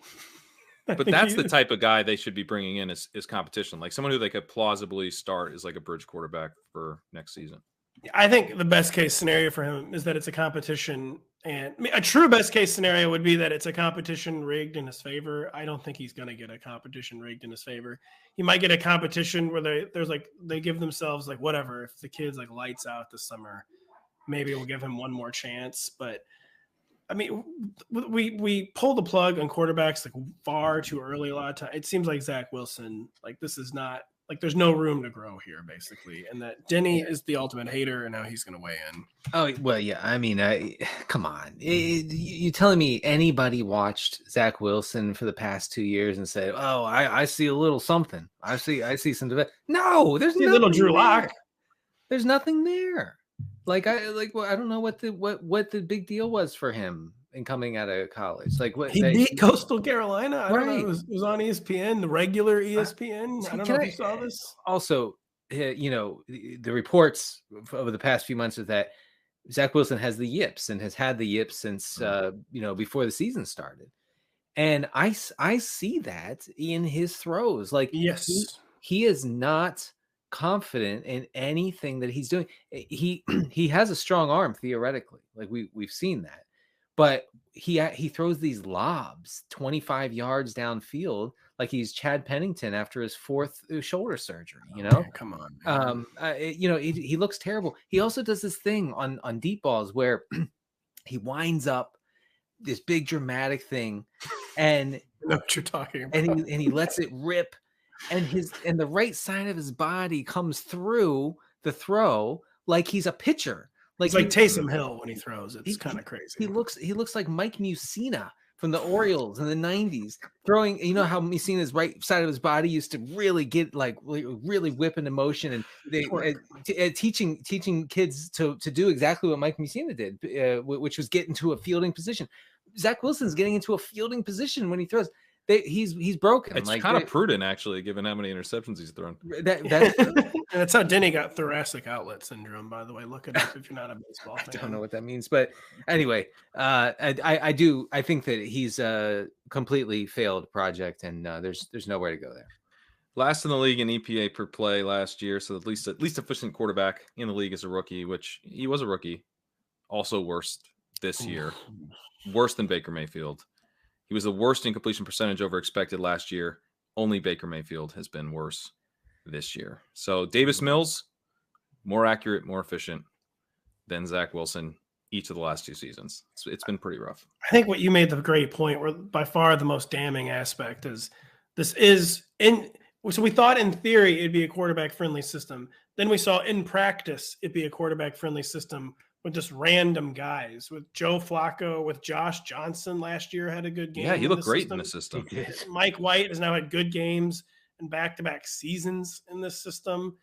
But that's the type of guy they should be bringing in as competition. Like someone who they could plausibly start as like a bridge quarterback for next season. I think the best case scenario for him is that it's a competition, and a true best case scenario would be that it's a competition rigged in his favor. I don't think he's going to get a competition rigged in his favor. He might get a competition where they give themselves like, whatever, if the kid's like lights out this summer, maybe we'll give him one more chance. But I mean, we pull the plug on quarterbacks like far too early a lot of time. It seems like Zach Wilson, like this is not like there's no room to grow here, basically, and that Denny is the ultimate hater, and now he's going to weigh in. Oh well, yeah. I mean, come on, you telling me anybody watched Zach Wilson for the past 2 years and said, "Oh, I see a little something. I see some development." No, there's no little Drew Lock. There's nothing there. I don't know what the big deal was for him in coming out of college. Like what he beat Coastal Carolina. I don't know. It was on ESPN, the regular ESPN. I don't know if you saw this. Also, the reports over the past few months is that Zach Wilson has the yips and has had the yips since before the season started. And I see that in his throws. Like, yes, he is not confident in anything that he's doing. He has a strong arm theoretically, like we've seen that, but he throws these lobs 25 yards downfield like he's Chad Pennington after his 4th shoulder surgery. Come on. He looks terrible. He also does this thing on deep balls where he winds up this big dramatic thing, and I know what you're talking about, and he lets it rip. And the right side of his body comes through the throw like he's a pitcher. Like Taysom Hill when he throws. It's kind of crazy. He looks like Mike Mussina from the Orioles in the 90s throwing. You know how Mussina's right side of his body used to really get really whip into motion, and they teaching kids to do exactly what Mike Mussina did, which was get into a fielding position. Zach Wilson's getting into a fielding position when he throws. He's broken. It's kind of prudent, actually, given how many interceptions he's thrown. That's how Denny got thoracic outlet syndrome, by the way. Look it up if you're not a baseball fan. I don't know what that means, but anyway, I think that he's a completely failed project, and there's nowhere to go there. Last in the league in EPA per play last year, so at least efficient quarterback in the league as a rookie, which he was a rookie. Also worst this year, worse than Baker Mayfield. He was the worst in completion percentage over expected last year. Only Baker Mayfield has been worse this year. So Davis Mills, more accurate, more efficient than Zach Wilson. each of the last 2 seasons. It's been pretty rough. I think what you made the great point where by far the most damning aspect is this is so we thought in theory it'd be a quarterback friendly system. Then we saw in practice it'd be a quarterback friendly system with just random guys. With Joe Flacco, with Josh Johnson last year had a good game. Yeah, he looked great in the system. Mike White has now had good games and back-to-back seasons in this system.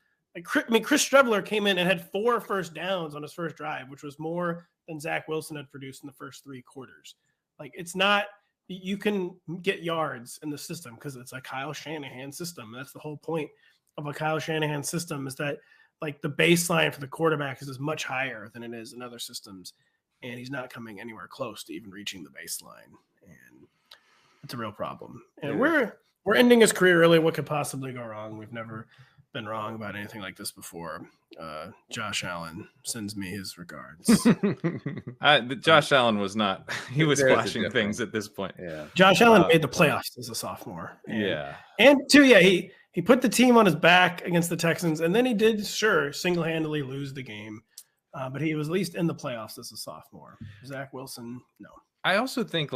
Chris Streveler came in and had 4 first downs on his first drive, which was more than Zach Wilson had produced in the first 3 quarters. Like, it's not – you can get yards in the system because it's a Kyle Shanahan system. That's the whole point of a Kyle Shanahan system, is that, like, the baseline for the quarterback is much higher than it is in other systems, and he's not coming anywhere close to even reaching the baseline. And it's a real problem. And we're ending his career early. What could possibly go wrong? We've never – been wrong about anything like this before. Josh Allen sends me his regards. Josh Allen was not, he was flashing things at this point. Yeah. Josh Allen made the playoffs as a sophomore. And too, he put the team on his back against the Texans, and then he did single-handedly lose the game. But he was at least in the playoffs as a sophomore. Zach Wilson, no. I also think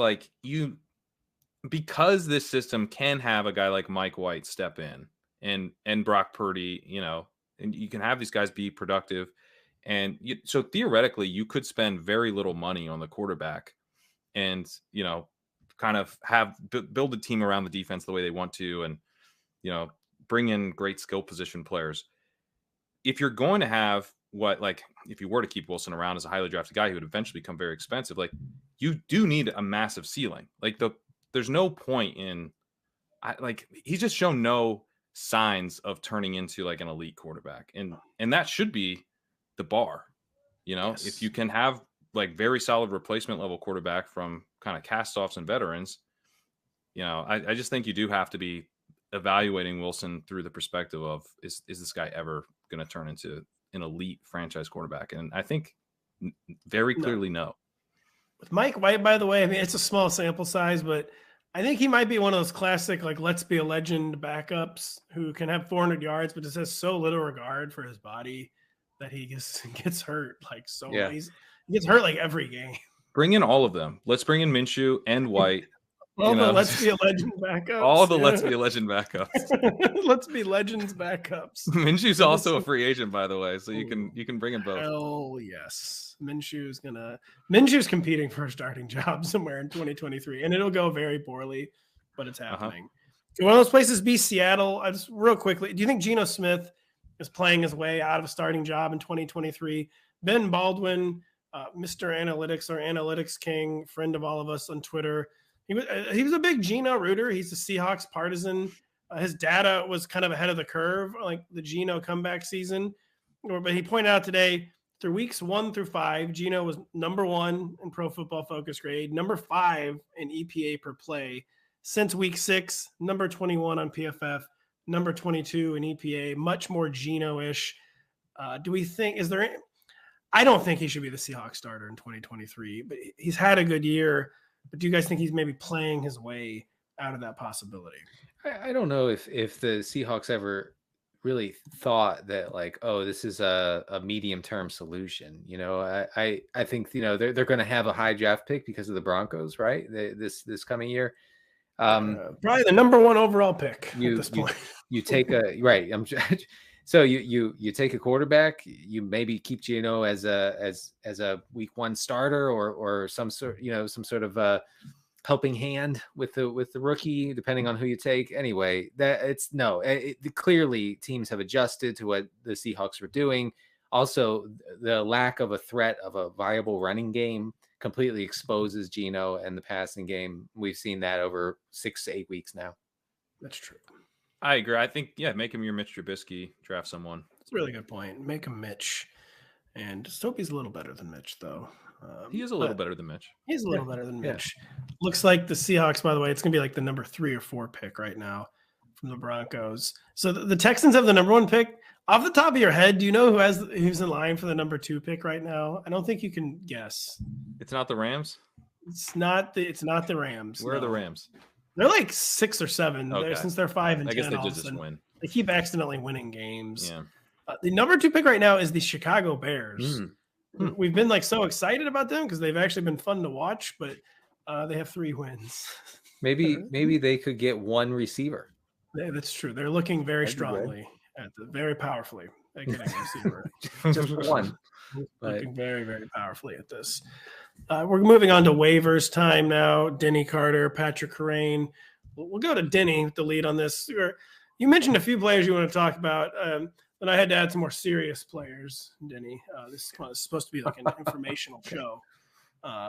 because this system can have a guy like Mike White step in, and Brock Purdy, and you can have these guys be productive. And so theoretically, you could spend very little money on the quarterback and, kind of build a team around the defense the way they want to, and, bring in great skill position players. If you're going to have if you were to keep Wilson around as a highly drafted guy who would eventually become very expensive, you do need a massive ceiling. There's no point in, he's just shown no signs of turning into an elite quarterback, and that should be the bar. Yes. If you can have very solid replacement level quarterback from kind of cast-offs and veterans, I just think you do have to be evaluating Wilson through the perspective of is this guy ever going to turn into an elite franchise quarterback? And I think very clearly no. With Mike White, by the way, I mean, it's a small sample size, but I think he might be one of those classic, let's be a legend backups who can have 400 yards, but just has so little regard for his body that he gets hurt. He gets hurt every game. Bring in all of them. Let's bring in Minshew and White. Let's be a legend backups. All the let's be a legend backups. Let's be legends backups. Minshew's also a free agent, by the way, so you can bring in both. Oh yes, Minshew's competing for a starting job somewhere in 2023, and it'll go very poorly, but it's happening. Can one of those places be Seattle? Just real quickly, do you think Geno Smith is playing his way out of a starting job in 2023? Ben Baldwin, Mr. Analytics, or Analytics King, friend of all of us on Twitter. He was a big Geno rooter. He's a Seahawks partisan. His data was kind of ahead of the curve, the Geno comeback season. But he pointed out today, through weeks 1 through 5, Geno was number 1 in Pro Football Focus grade, number 5 in EPA per play. Since week 6, number 21 on PFF, number 22 in EPA, much more Geno-ish. Do we think I don't think he should be the Seahawks starter in 2023, but he's had a good year. But do you guys think he's maybe playing his way out of that possibility? I don't know if the Seahawks ever really thought that this is a medium-term solution. I think, they're going to have a high draft pick because of the Broncos, right? This coming year. Probably the number 1 overall pick at this point. You take right. So you take a quarterback, you maybe keep Geno as a week 1 starter or some sort of helping hand with the rookie, depending on who you take. Anyway, clearly teams have adjusted to what the Seahawks were doing. Also, the lack of a threat of a viable running game completely exposes Geno and the passing game. We've seen that over 6 to 8 weeks now. That's true. I agree. I think, make him your Mitch Trubisky, draft someone. That's a really good point. Make him Mitch. And just hope he's a little better than Mitch, though. He is a little better than Mitch. He's a little better than Mitch. Looks like the Seahawks, by the way, it's going to be the number 3 or 4 pick right now from the Broncos. So the Texans have the number 1 pick. Off the top of your head, do you know who's in line for the number 2 pick right now? I don't think you can guess. It's not the Rams? It's not the Rams. Where are the Rams? They're 6 or 7 since they're 5 and 10. I guess they just win. They keep accidentally winning games. Yeah. The number 2 pick right now is the Chicago Bears. We've been like so excited about them because they've actually been fun to watch, but they have 3 wins. Maybe they could get one receiver. Yeah, that's true. They're looking very strongly very powerfully at getting a receiver. Just one. Looking very, very powerfully at this. We're moving on to waivers time now. Denny Carter, Patrick Kerrane. We'll go to Denny with the lead on this. You mentioned a few players you want to talk about, but I had to add some more serious players, Denny. This is supposed to be like an informational show.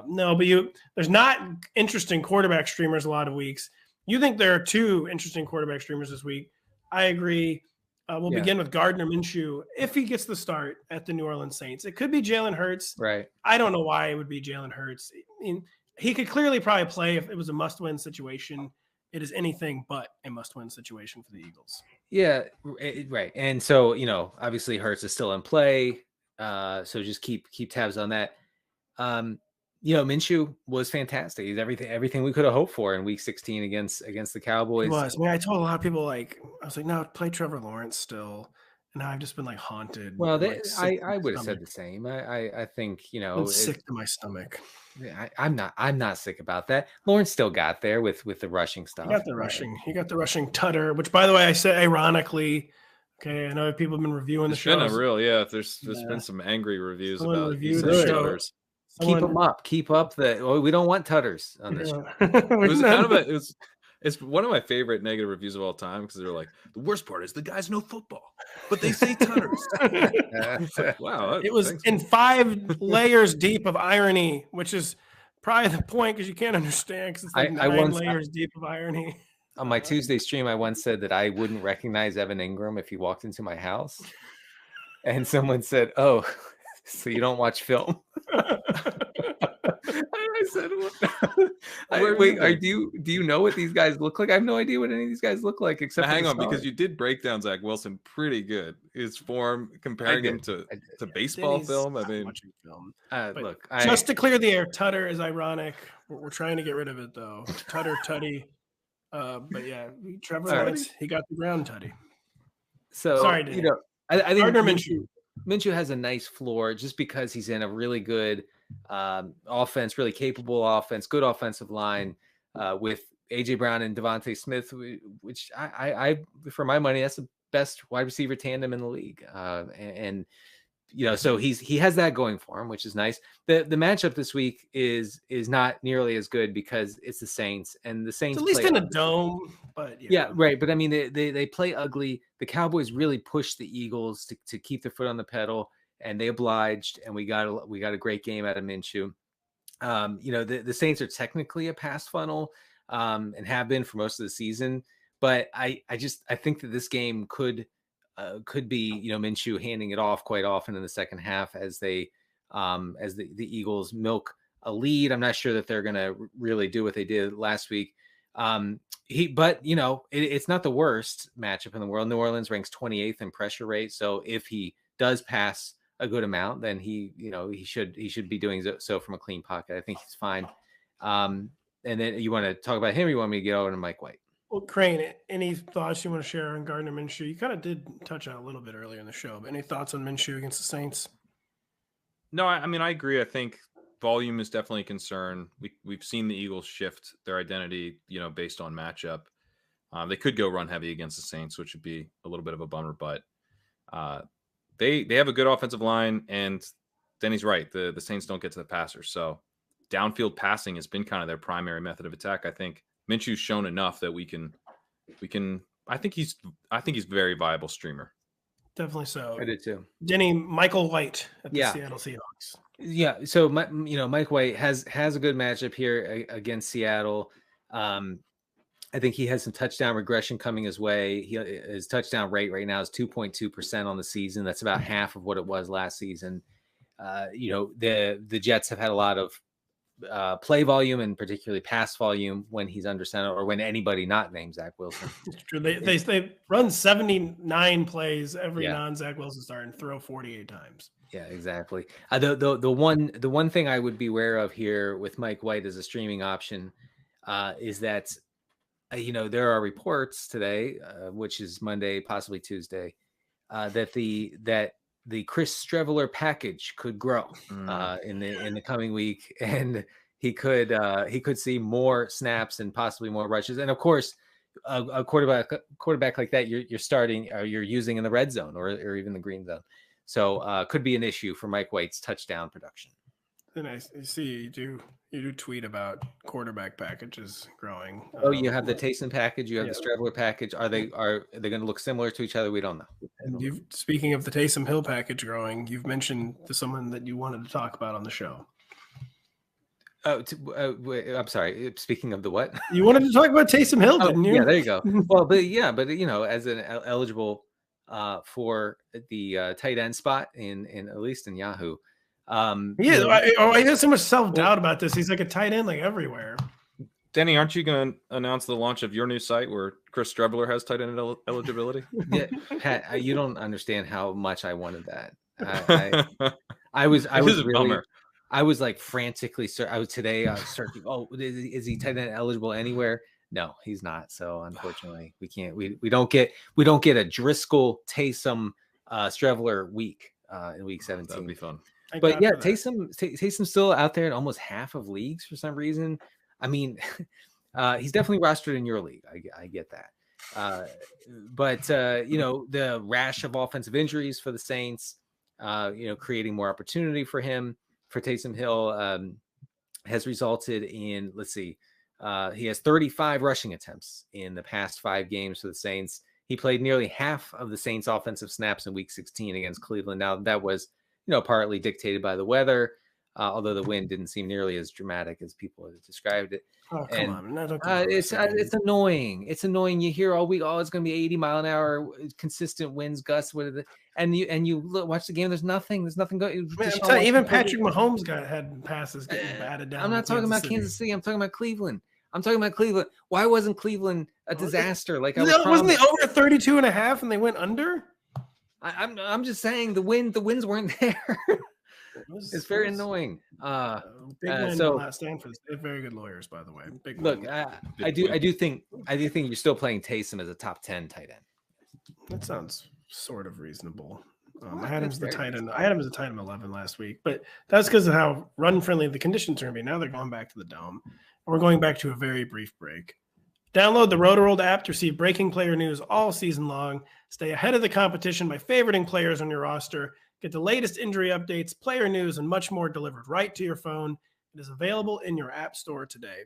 No, but there's not interesting quarterback streamers a lot of weeks. You think there are 2 interesting quarterback streamers this week. I agree. We'll begin with Gardner Minshew. If he gets the start at the New Orleans Saints, it could be Jalen Hurts. Right. I don't know why it would be Jalen Hurts. I mean, he could clearly probably play if it was a must-win situation. It is anything but a must-win situation for the Eagles. Yeah, right. And so, obviously Hurts is still in play. So just keep tabs on that. Minshew was fantastic. He's everything we could have hoped for in Week 16 against the Cowboys. He was. I mean, I told a lot of people, I was like, no, play Trevor Lawrence still. And now I've just been haunted. Well, I would have said the same. I think, I'm sick to my stomach. I'm not sick about that. Lawrence still got there with the rushing stuff. He got the rushing tutter, which, by the way, I said ironically. Okay, I know people have been reviewing the show. It's been a real, there's been some angry reviews about tutters. Keep them up. Keep up we don't want tutters on this show. It's one of my favorite negative reviews of all time because they're like, the worst part is the guys know football, but they say tutters. Wow. It was in 5 layers deep of irony, which is probably the point because you can't understand because it's 9 layers deep of irony. On my Tuesday stream, I once said that I wouldn't recognize Evan Ingram if he walked into my house. And someone said, "Oh, so you don't watch film?" I said, do you know what these guys look like? I have no idea what any of these guys look like except hang on, because you did break down Zach Wilson pretty good. His form, comparing him to baseball film. I mean, film. Look, just to clear the air, tutter is ironic. We're trying to get rid of it though. Tutter, tutty. But yeah, Trevor Lawrence, he got the ground tutty. So sorry, I think Gardner Minshew has a nice floor just because he's in a really good offense, really capable offense, good offensive line with AJ Brown and Devontae Smith, which I for my money, that's the best wide receiver tandem in the league. So he has that going for him, which is nice. The matchup this week is not nearly as good because it's the Saints, and the Saints at least in a dome. But yeah, right. But I mean, they play ugly. The Cowboys really pushed the Eagles to keep their foot on the pedal, and they obliged. And we got a great game out of Minshew. The Saints are technically a pass funnel, and have been for most of the season. But I think that this game could be Minshew handing it off quite often in the second half as the Eagles milk a lead. I'm not sure that they're going to really do what they did last week. It's not the worst matchup in the world. New Orleans ranks 28th in pressure rate. So if he does pass a good amount, then he should be doing so from a clean pocket. I think he's fine. And then you want to talk about him, or you want me to get over to Mike White? Well, Crane, any thoughts you want to share on Gardner Minshew? You kind of did touch on it a little bit earlier in the show, but any thoughts on Minshew against the Saints? No, I mean, I agree. I think volume is definitely a concern. We've seen the Eagles shift their identity, based on matchup. They could go run heavy against the Saints, which would be a little bit of a bummer, but they have a good offensive line, and Denny's right. The Saints don't get to the passer. So downfield passing has been kind of their primary method of attack. I think Minshew's shown enough that we can. I think he's a very viable streamer. Definitely so. I did too. Denny, Michael White at the Seattle Seahawks. Yeah. So Mike White has a good matchup here against Seattle. I think he has some touchdown regression coming his way. His touchdown rate right now is 2.2% on the season. That's about half of what it was last season. The Jets have had a lot of play volume and particularly pass volume when he's under center or when anybody not named Zach Wilson. It's true. They run 79 plays every non-Zach Wilson start and throw 48 times. Yeah, exactly. The one thing I would be aware of here with Mike White as a streaming option is that there are reports today, which is Monday, possibly Tuesday, that the Cris package could grow in the coming week, and he could see more snaps and possibly more rushes. And of course, a quarterback like that you're starting, you're using in the red zone or even the green zone. So could be an issue for Mike White's touchdown production. And I see you do tweet about quarterback packages growing. Oh, you have the Taysom package, you have the Straveler package. Are they going to look similar to each other? We don't know. And speaking of the Taysom Hill package growing, you've mentioned to someone that you wanted to talk about on the show. I'm sorry. Speaking of the what? You wanted to talk about Taysom Hill, didn't you? Yeah, there you go. Well, but as an eligible for the tight end spot in at least in Yahoo. I have so much self-doubt about this. He's like a tight end like everywhere. Denny, aren't you going to announce the launch of your new site where Cris Streveler has tight end eligibility? Yeah, Pat, you don't understand how much I wanted that. I was really bummer. I was like frantically searching. I was searching. Oh, is he tight end eligible anywhere? No, he's not. So unfortunately, we can't. We don't get a Driscoll Taysom Streveler week in week 17. That'd be fun. But yeah, Taysom's still out there in almost half of leagues for some reason. I mean, he's definitely rostered in your league. I get that. But the rash of offensive injuries for the Saints, creating more opportunity for him, for Taysom Hill, has resulted in, he has 35 rushing attempts in the past 5 games for the Saints. He played nearly half of the Saints offensive snaps in week 16 against Cleveland. Now that was, partly dictated by the weather, although the wind didn't seem nearly as dramatic as people have described it. Oh, come on. It's annoying. It's annoying. You hear all week, it's going to be 80 mile an hour, consistent winds, gusts. And you watch the game. There's nothing going. Even Patrick Mahomes had passes getting batted down. I'm not talking about Kansas City. I'm talking about Cleveland. Why wasn't Cleveland a disaster? Wasn't they over 32.5 and they went under? I'm just saying the winds weren't there. It's very annoying. Big win last time for this. They have very good lawyers, by the way. Look, I do think you're still playing Taysom as a top 10 tight end. That sounds sort of reasonable. I had him as the tight end. I had him as a tight end 11 last week, but that's because of how run friendly the conditions are going to be. Now they're going back to the dome, and we're going back to a very brief break. Download the Rotoworld app to receive breaking player news all season long. Stay ahead of the competition by favoriting players on your roster. Get the latest injury updates, player news, and much more delivered right to your phone. It is available in your app store today.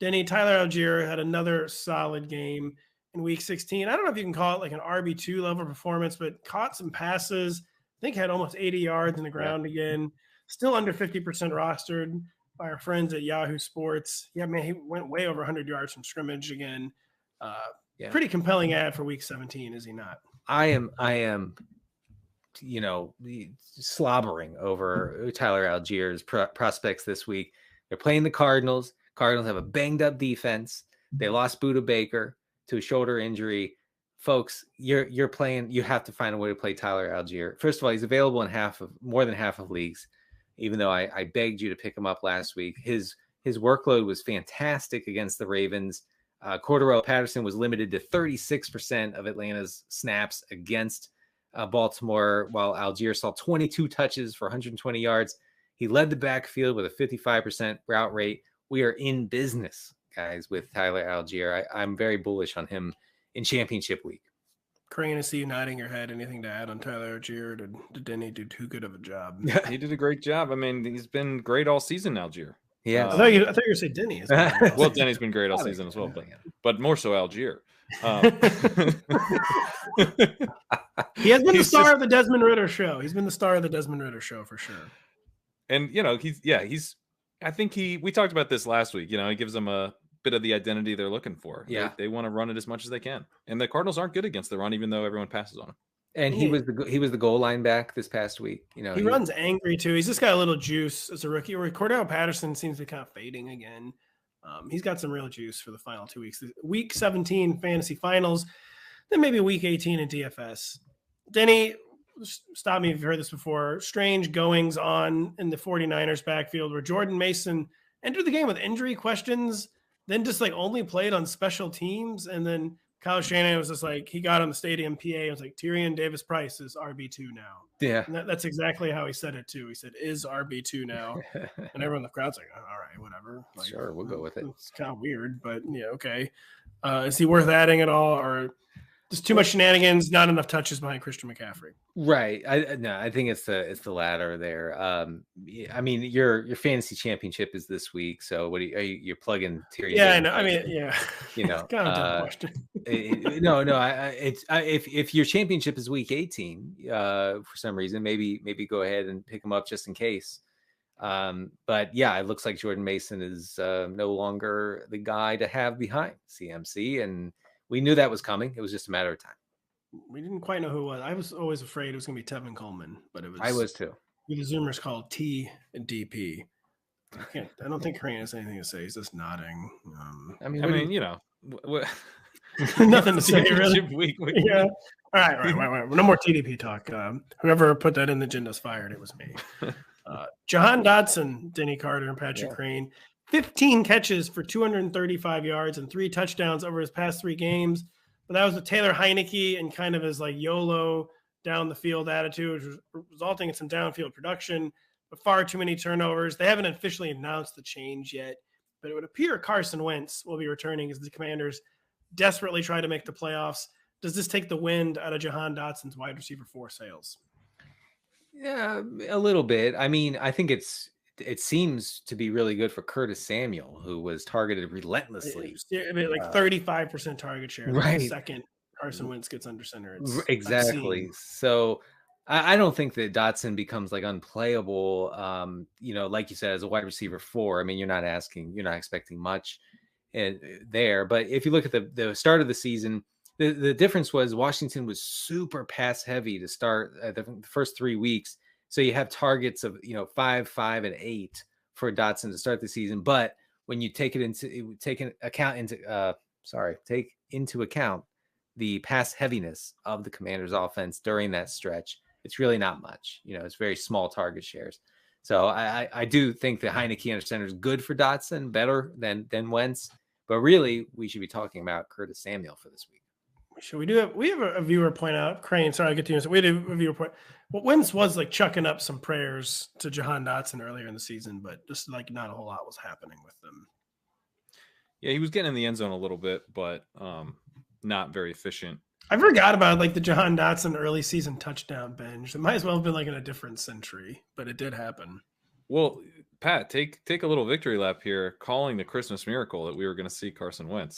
Denny, Tyler Allgeier had another solid game in week 16. I don't know if you can call it like an RB2 level performance, but caught some passes. I think had almost 80 yards in the ground again. Still under 50% rostered by our friends at Yahoo Sports. Yeah, man, he went way over 100 yards from scrimmage again. Pretty compelling ad for week 17, is he not? I am slobbering over Tyler Allgeier's prospects this week. They're playing the Cardinals. Cardinals have a banged up defense. They lost Budda Baker to a shoulder injury. Folks, you're playing. You have to find a way to play Tyler Allgeier. First of all, he's available in more than half of leagues. Even though I begged you to pick him up last week, his workload was fantastic against the Ravens. Cordarrelle Patterson was limited to 36% of Atlanta's snaps against Baltimore, while Allgeier saw 22 touches for 120 yards. He led the backfield with a 55% route rate. We are in business, guys, with Tyler Allgeier. I'm very bullish on him in championship week. Kerrane, I see you nodding your head. Anything to add on Tyler Allgeier? Did Denny do too good of a job? He did a great job. I mean, he's been great all season, Allgeier. Yeah, I thought you were going to say Denny. Well, Denny's been great all season as well, but more so Allgeier. He has been the star of the Desmond Ritter show. He's been the star of the Desmond Ritter show for sure. And I think we talked about this last week. He gives them a bit of the identity they're looking for. Yeah, they want to run it as much as they can, and the Cardinals aren't good against the run, even though everyone passes on him. And he was the goal line back this past week. He runs angry too. He's just got a little juice as a rookie. Cordarrelle Patterson seems to be kind of fading again. He's got some real juice for the final 2 weeks. Week 17 fantasy finals, then maybe week 18 in DFS. Denny, stop me if you've heard this before. Strange goings on in the 49ers backfield where Jordan Mason entered the game with injury questions, then just only played on special teams, and then Kyle Shanahan was just like, he got on the stadium PA. It was like, Tyrion Davis-Price is RB2 now. Yeah. And that's exactly how he said it too. He said, is RB2 now. And everyone in the crowd's like, all right, whatever. Like, sure, we'll go with it. It's kind of weird, but yeah, okay. Is he worth adding at all, or just too much shenanigans, not enough touches behind Christian McCaffrey? Right. I think it's the latter there. I mean, your fantasy championship is this week, so what you're plugging Tyrion? Yeah, I know. I mean, yeah, you know, kind of a dumb question. No. If your championship is week 18, for some reason, maybe go ahead and pick him up just in case. But yeah, it looks like Jordan Mason is no longer the guy to have behind CMC, and we knew that was coming. It was just a matter of time. We didn't quite know who it was. I was always afraid it was going to be Tevin Coleman, but it was. I was too. The Zoomers called T and DP. I don't think Kerrane has anything to say. He's just nodding. I mean, you know, nothing to say really. Week. Yeah. All right. No more TDP talk. Whoever put that in the agenda's fired. It was me. Jahan Dotson, Denny Carter, and Patrick Kerrane. 15 catches for 235 yards and 3 touchdowns over his past 3 games. But that was with Taylor Heineke and kind of his like YOLO down the field attitude, which was resulting in some downfield production, but far too many turnovers. They haven't officially announced the change yet, but it would appear Carson Wentz will be returning as the Commanders desperately try to make the playoffs. Does this take the wind out of Jahan Dotson's wide receiver 4 sales? Yeah, a little bit. I mean, I think it seems to be really good for Curtis Samuel, who was targeted relentlessly. I mean, like 35% target share. Right. The second Carson Wentz gets under center. Exactly. So I don't think that Dotson becomes like unplayable. Like you said, as a wide receiver 4, I mean, you're not expecting much there. But if you look at the start of the season, the difference was Washington was super pass heavy to start the first 3 weeks. So you have targets of 5, 5, and 8 for Dotson to start the season. But when you take into account the pass heaviness of the Commanders' offense during that stretch, it's really not much. It's very small target shares. So I do think that Heineke under center is good for Dotson, better than Wentz. But really, we should be talking about Curtis Samuel for this week. So we have a viewer point out, Kerrane, sorry, I get to you. So we did a viewer point. Well, Wentz was like chucking up some prayers to Jahan Dotson earlier in the season, but just like not a whole lot was happening with them. Yeah, he was getting in the end zone a little bit, but not very efficient. I forgot about like the Jahan Dotson early season touchdown binge. It might as well have been like in a different century, but it did happen. Well, Pat, take a little victory lap here, calling the Christmas miracle that we were going to see Carson Wentz.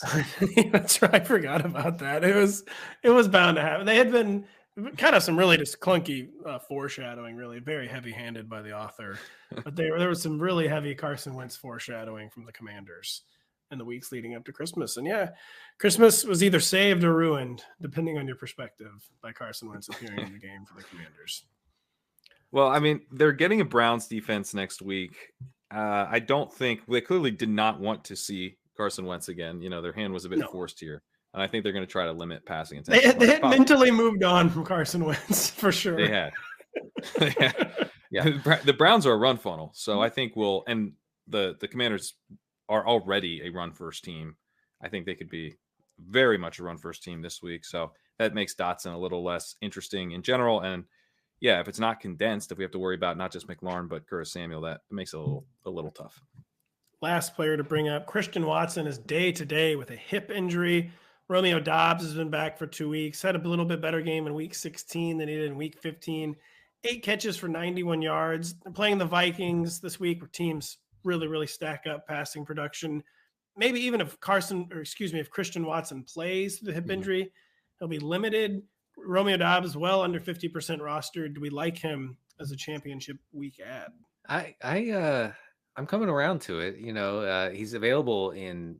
That's right. I forgot about that. It was bound to happen. They had been kind of some really just clunky foreshadowing, really very heavy-handed by the author. But there was some really heavy Carson Wentz foreshadowing from the Commanders in the weeks leading up to Christmas. And yeah, Christmas was either saved or ruined, depending on your perspective, by Carson Wentz appearing in the game for the Commanders. Well, I mean, they're getting a Browns defense next week. I don't think they clearly did not want to see Carson Wentz again. Their hand was a bit forced here. And I think they're going to try to limit passing attention. They had mentally moved on from Carson Wentz for sure. They had. Yeah. The Browns are a run funnel. So I think and the Commanders are already a run first team. I think they could be very much a run first team this week. So that makes Dotson a little less interesting in general. And yeah, if it's not condensed, if we have to worry about not just McLaurin, but Curtis Samuel, that makes it a little tough. Last player to bring up, Christian Watson is day to day with a hip injury. Romeo Doubs has been back for 2 weeks, had a little bit better game in week 16 than he did in week 15. 8 catches for 91 yards. They're playing the Vikings this week where teams really, really stack up passing production. Maybe even if Christian Watson plays the hip injury, he'll be limited. Romeo Doubs well under 50% rostered. Do we like him as a championship week ad? I'm coming around to it. He's available in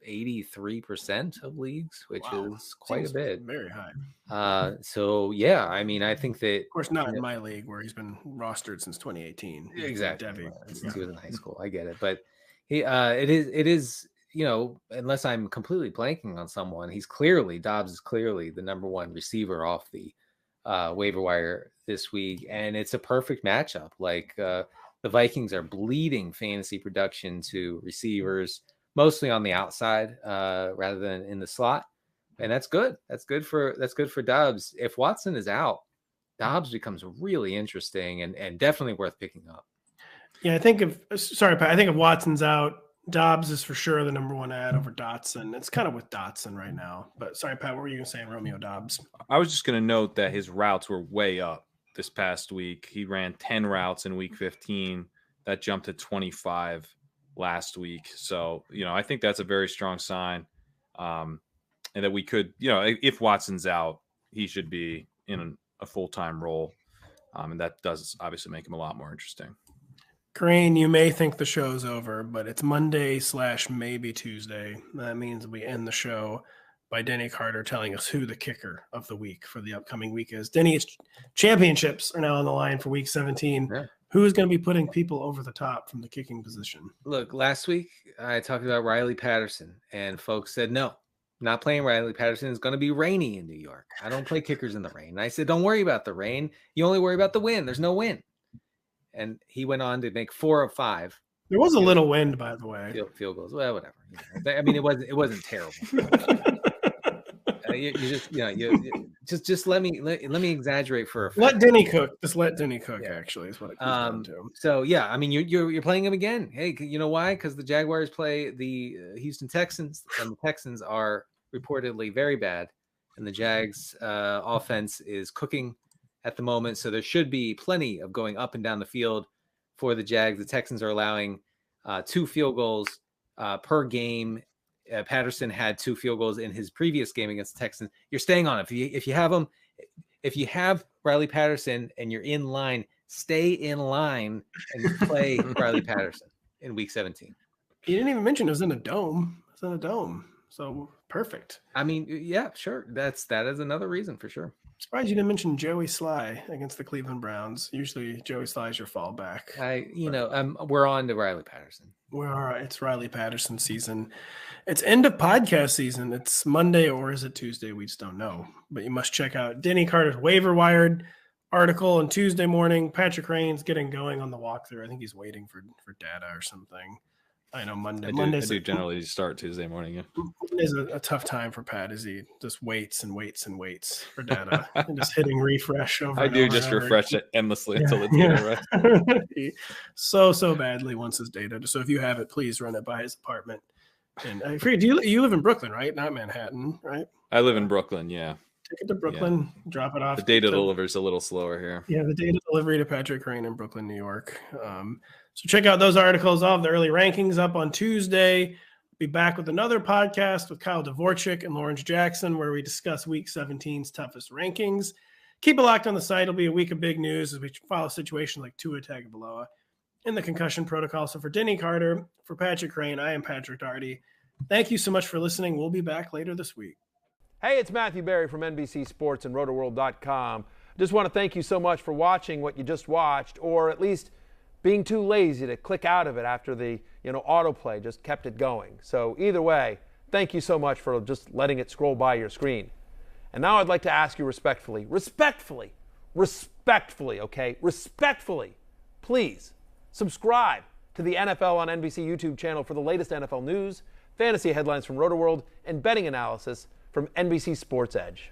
83% of leagues, which is quite a bit. Very high. So yeah, I mean, I think that, of course, not in my league where he's been rostered since 2018. Exactly. Since he was in high school. I get it. But it is, unless I'm completely blanking on someone, Doubs is clearly the number 1 receiver off the waiver wire this week. And it's a perfect matchup. Like the Vikings are bleeding fantasy production to receivers, mostly on the outside rather than in the slot. And that's good. That's good for Doubs. If Watson is out, Doubs becomes really interesting and definitely worth picking up. Yeah, I think if Watson's out, Doubs is for sure the number one ad over Dotson. It's kind of with Dotson right now. But sorry, Pat, what were you going to say, Romeo Doubs? I was just going to note that his routes were way up this past week. He ran 10 routes in week 15. That jumped to 25 last week. So, I think that's a very strong sign. And that we could, if Watson's out, he should be in a full-time role. And that does obviously make him a lot more interesting. Kerrane, you may think the show's over, but it's Monday / maybe Tuesday. That means we end the show by Denny Carter telling us who the kicker of the week for the upcoming week is. Denny, championships are now on the line for week 17. Yeah. Who is going to be putting people over the top from the kicking position? Look, last week I talked about Riley Patterson, and folks said, no, not playing Riley Patterson. It's going to be rainy in New York. I don't play kickers in the rain. And I said, don't worry about the rain. You only worry about the wind. There's no wind. And he went on to make 4 of 5. There was a little wind, by the way. Field goals. Well, whatever. I mean, it wasn't terrible. Just let me exaggerate for a fact. Let Denny cook. Just let Denny cook. Yeah. Actually, is what it comes down to. So yeah, I mean, you're playing him again. Hey, you know why? Because the Jaguars play the Houston Texans, and the Texans are reportedly very bad, and the Jags offense is cooking at the moment, so there should be plenty of going up and down the field for the Jags. The Texans are allowing 2 field goals per game. Patterson had 2 field goals in his previous game against the Texans. You're staying on it. If you have them, if you have Riley Patterson and you're in line, stay in line and play Riley Patterson in week 17. You didn't even mention it was in a dome. It's in a dome, so perfect. I mean, yeah, sure. That is another reason for sure. Surprised you didn't mention Joey Sly against the Cleveland Browns. Usually Joey Sly is your fallback. We're on to Riley Patterson. It's Riley Patterson season. It's end of podcast season. It's Monday or is it Tuesday? We just don't know. But you must check out Denny Carter's waiver wired article on Tuesday morning. Patrick Kerrane's getting going on the walkthrough. I think he's waiting for data or something. I know Monday. I do generally start Tuesday morning. Yeah. Monday's a tough time for Pat as he just waits and waits and waits for data and just hitting refresh over. I do just refresh it endlessly until it's right. He so badly wants his data. So if you have it, please run it by his apartment. And I forget, you live in Brooklyn, right? Not Manhattan, right? I live in Brooklyn. Yeah. Take it to Brooklyn, drop it off. The data delivers a little slower here. Yeah, the data delivery to Patrick Kerrane in Brooklyn, New York. So check out those articles. All of the early rankings up on Tuesday. Be back with another podcast with Kyle Dvorchak and Lawrence Jackson, where we discuss Week 17's toughest rankings. Keep it locked on the site. It'll be a week of big news as we follow a situation like Tua Tagovailoa in the concussion protocol. So for Denny Carter, for Patrick Kerrane, I am Patrick Daugherty. Thank you so much for listening. We'll be back later this week. Hey, it's Matthew Berry from NBC Sports and Rotoworld.com. Just want to thank you so much for watching what you just watched, or at least being too lazy to click out of it after the autoplay just kept it going. So either way, thank you so much for just letting it scroll by your screen. And now I'd like to ask you respectfully, please subscribe to the NFL on NBC YouTube channel for the latest NFL news, fantasy headlines from Rotoworld, and betting analysis from NBC Sports Edge.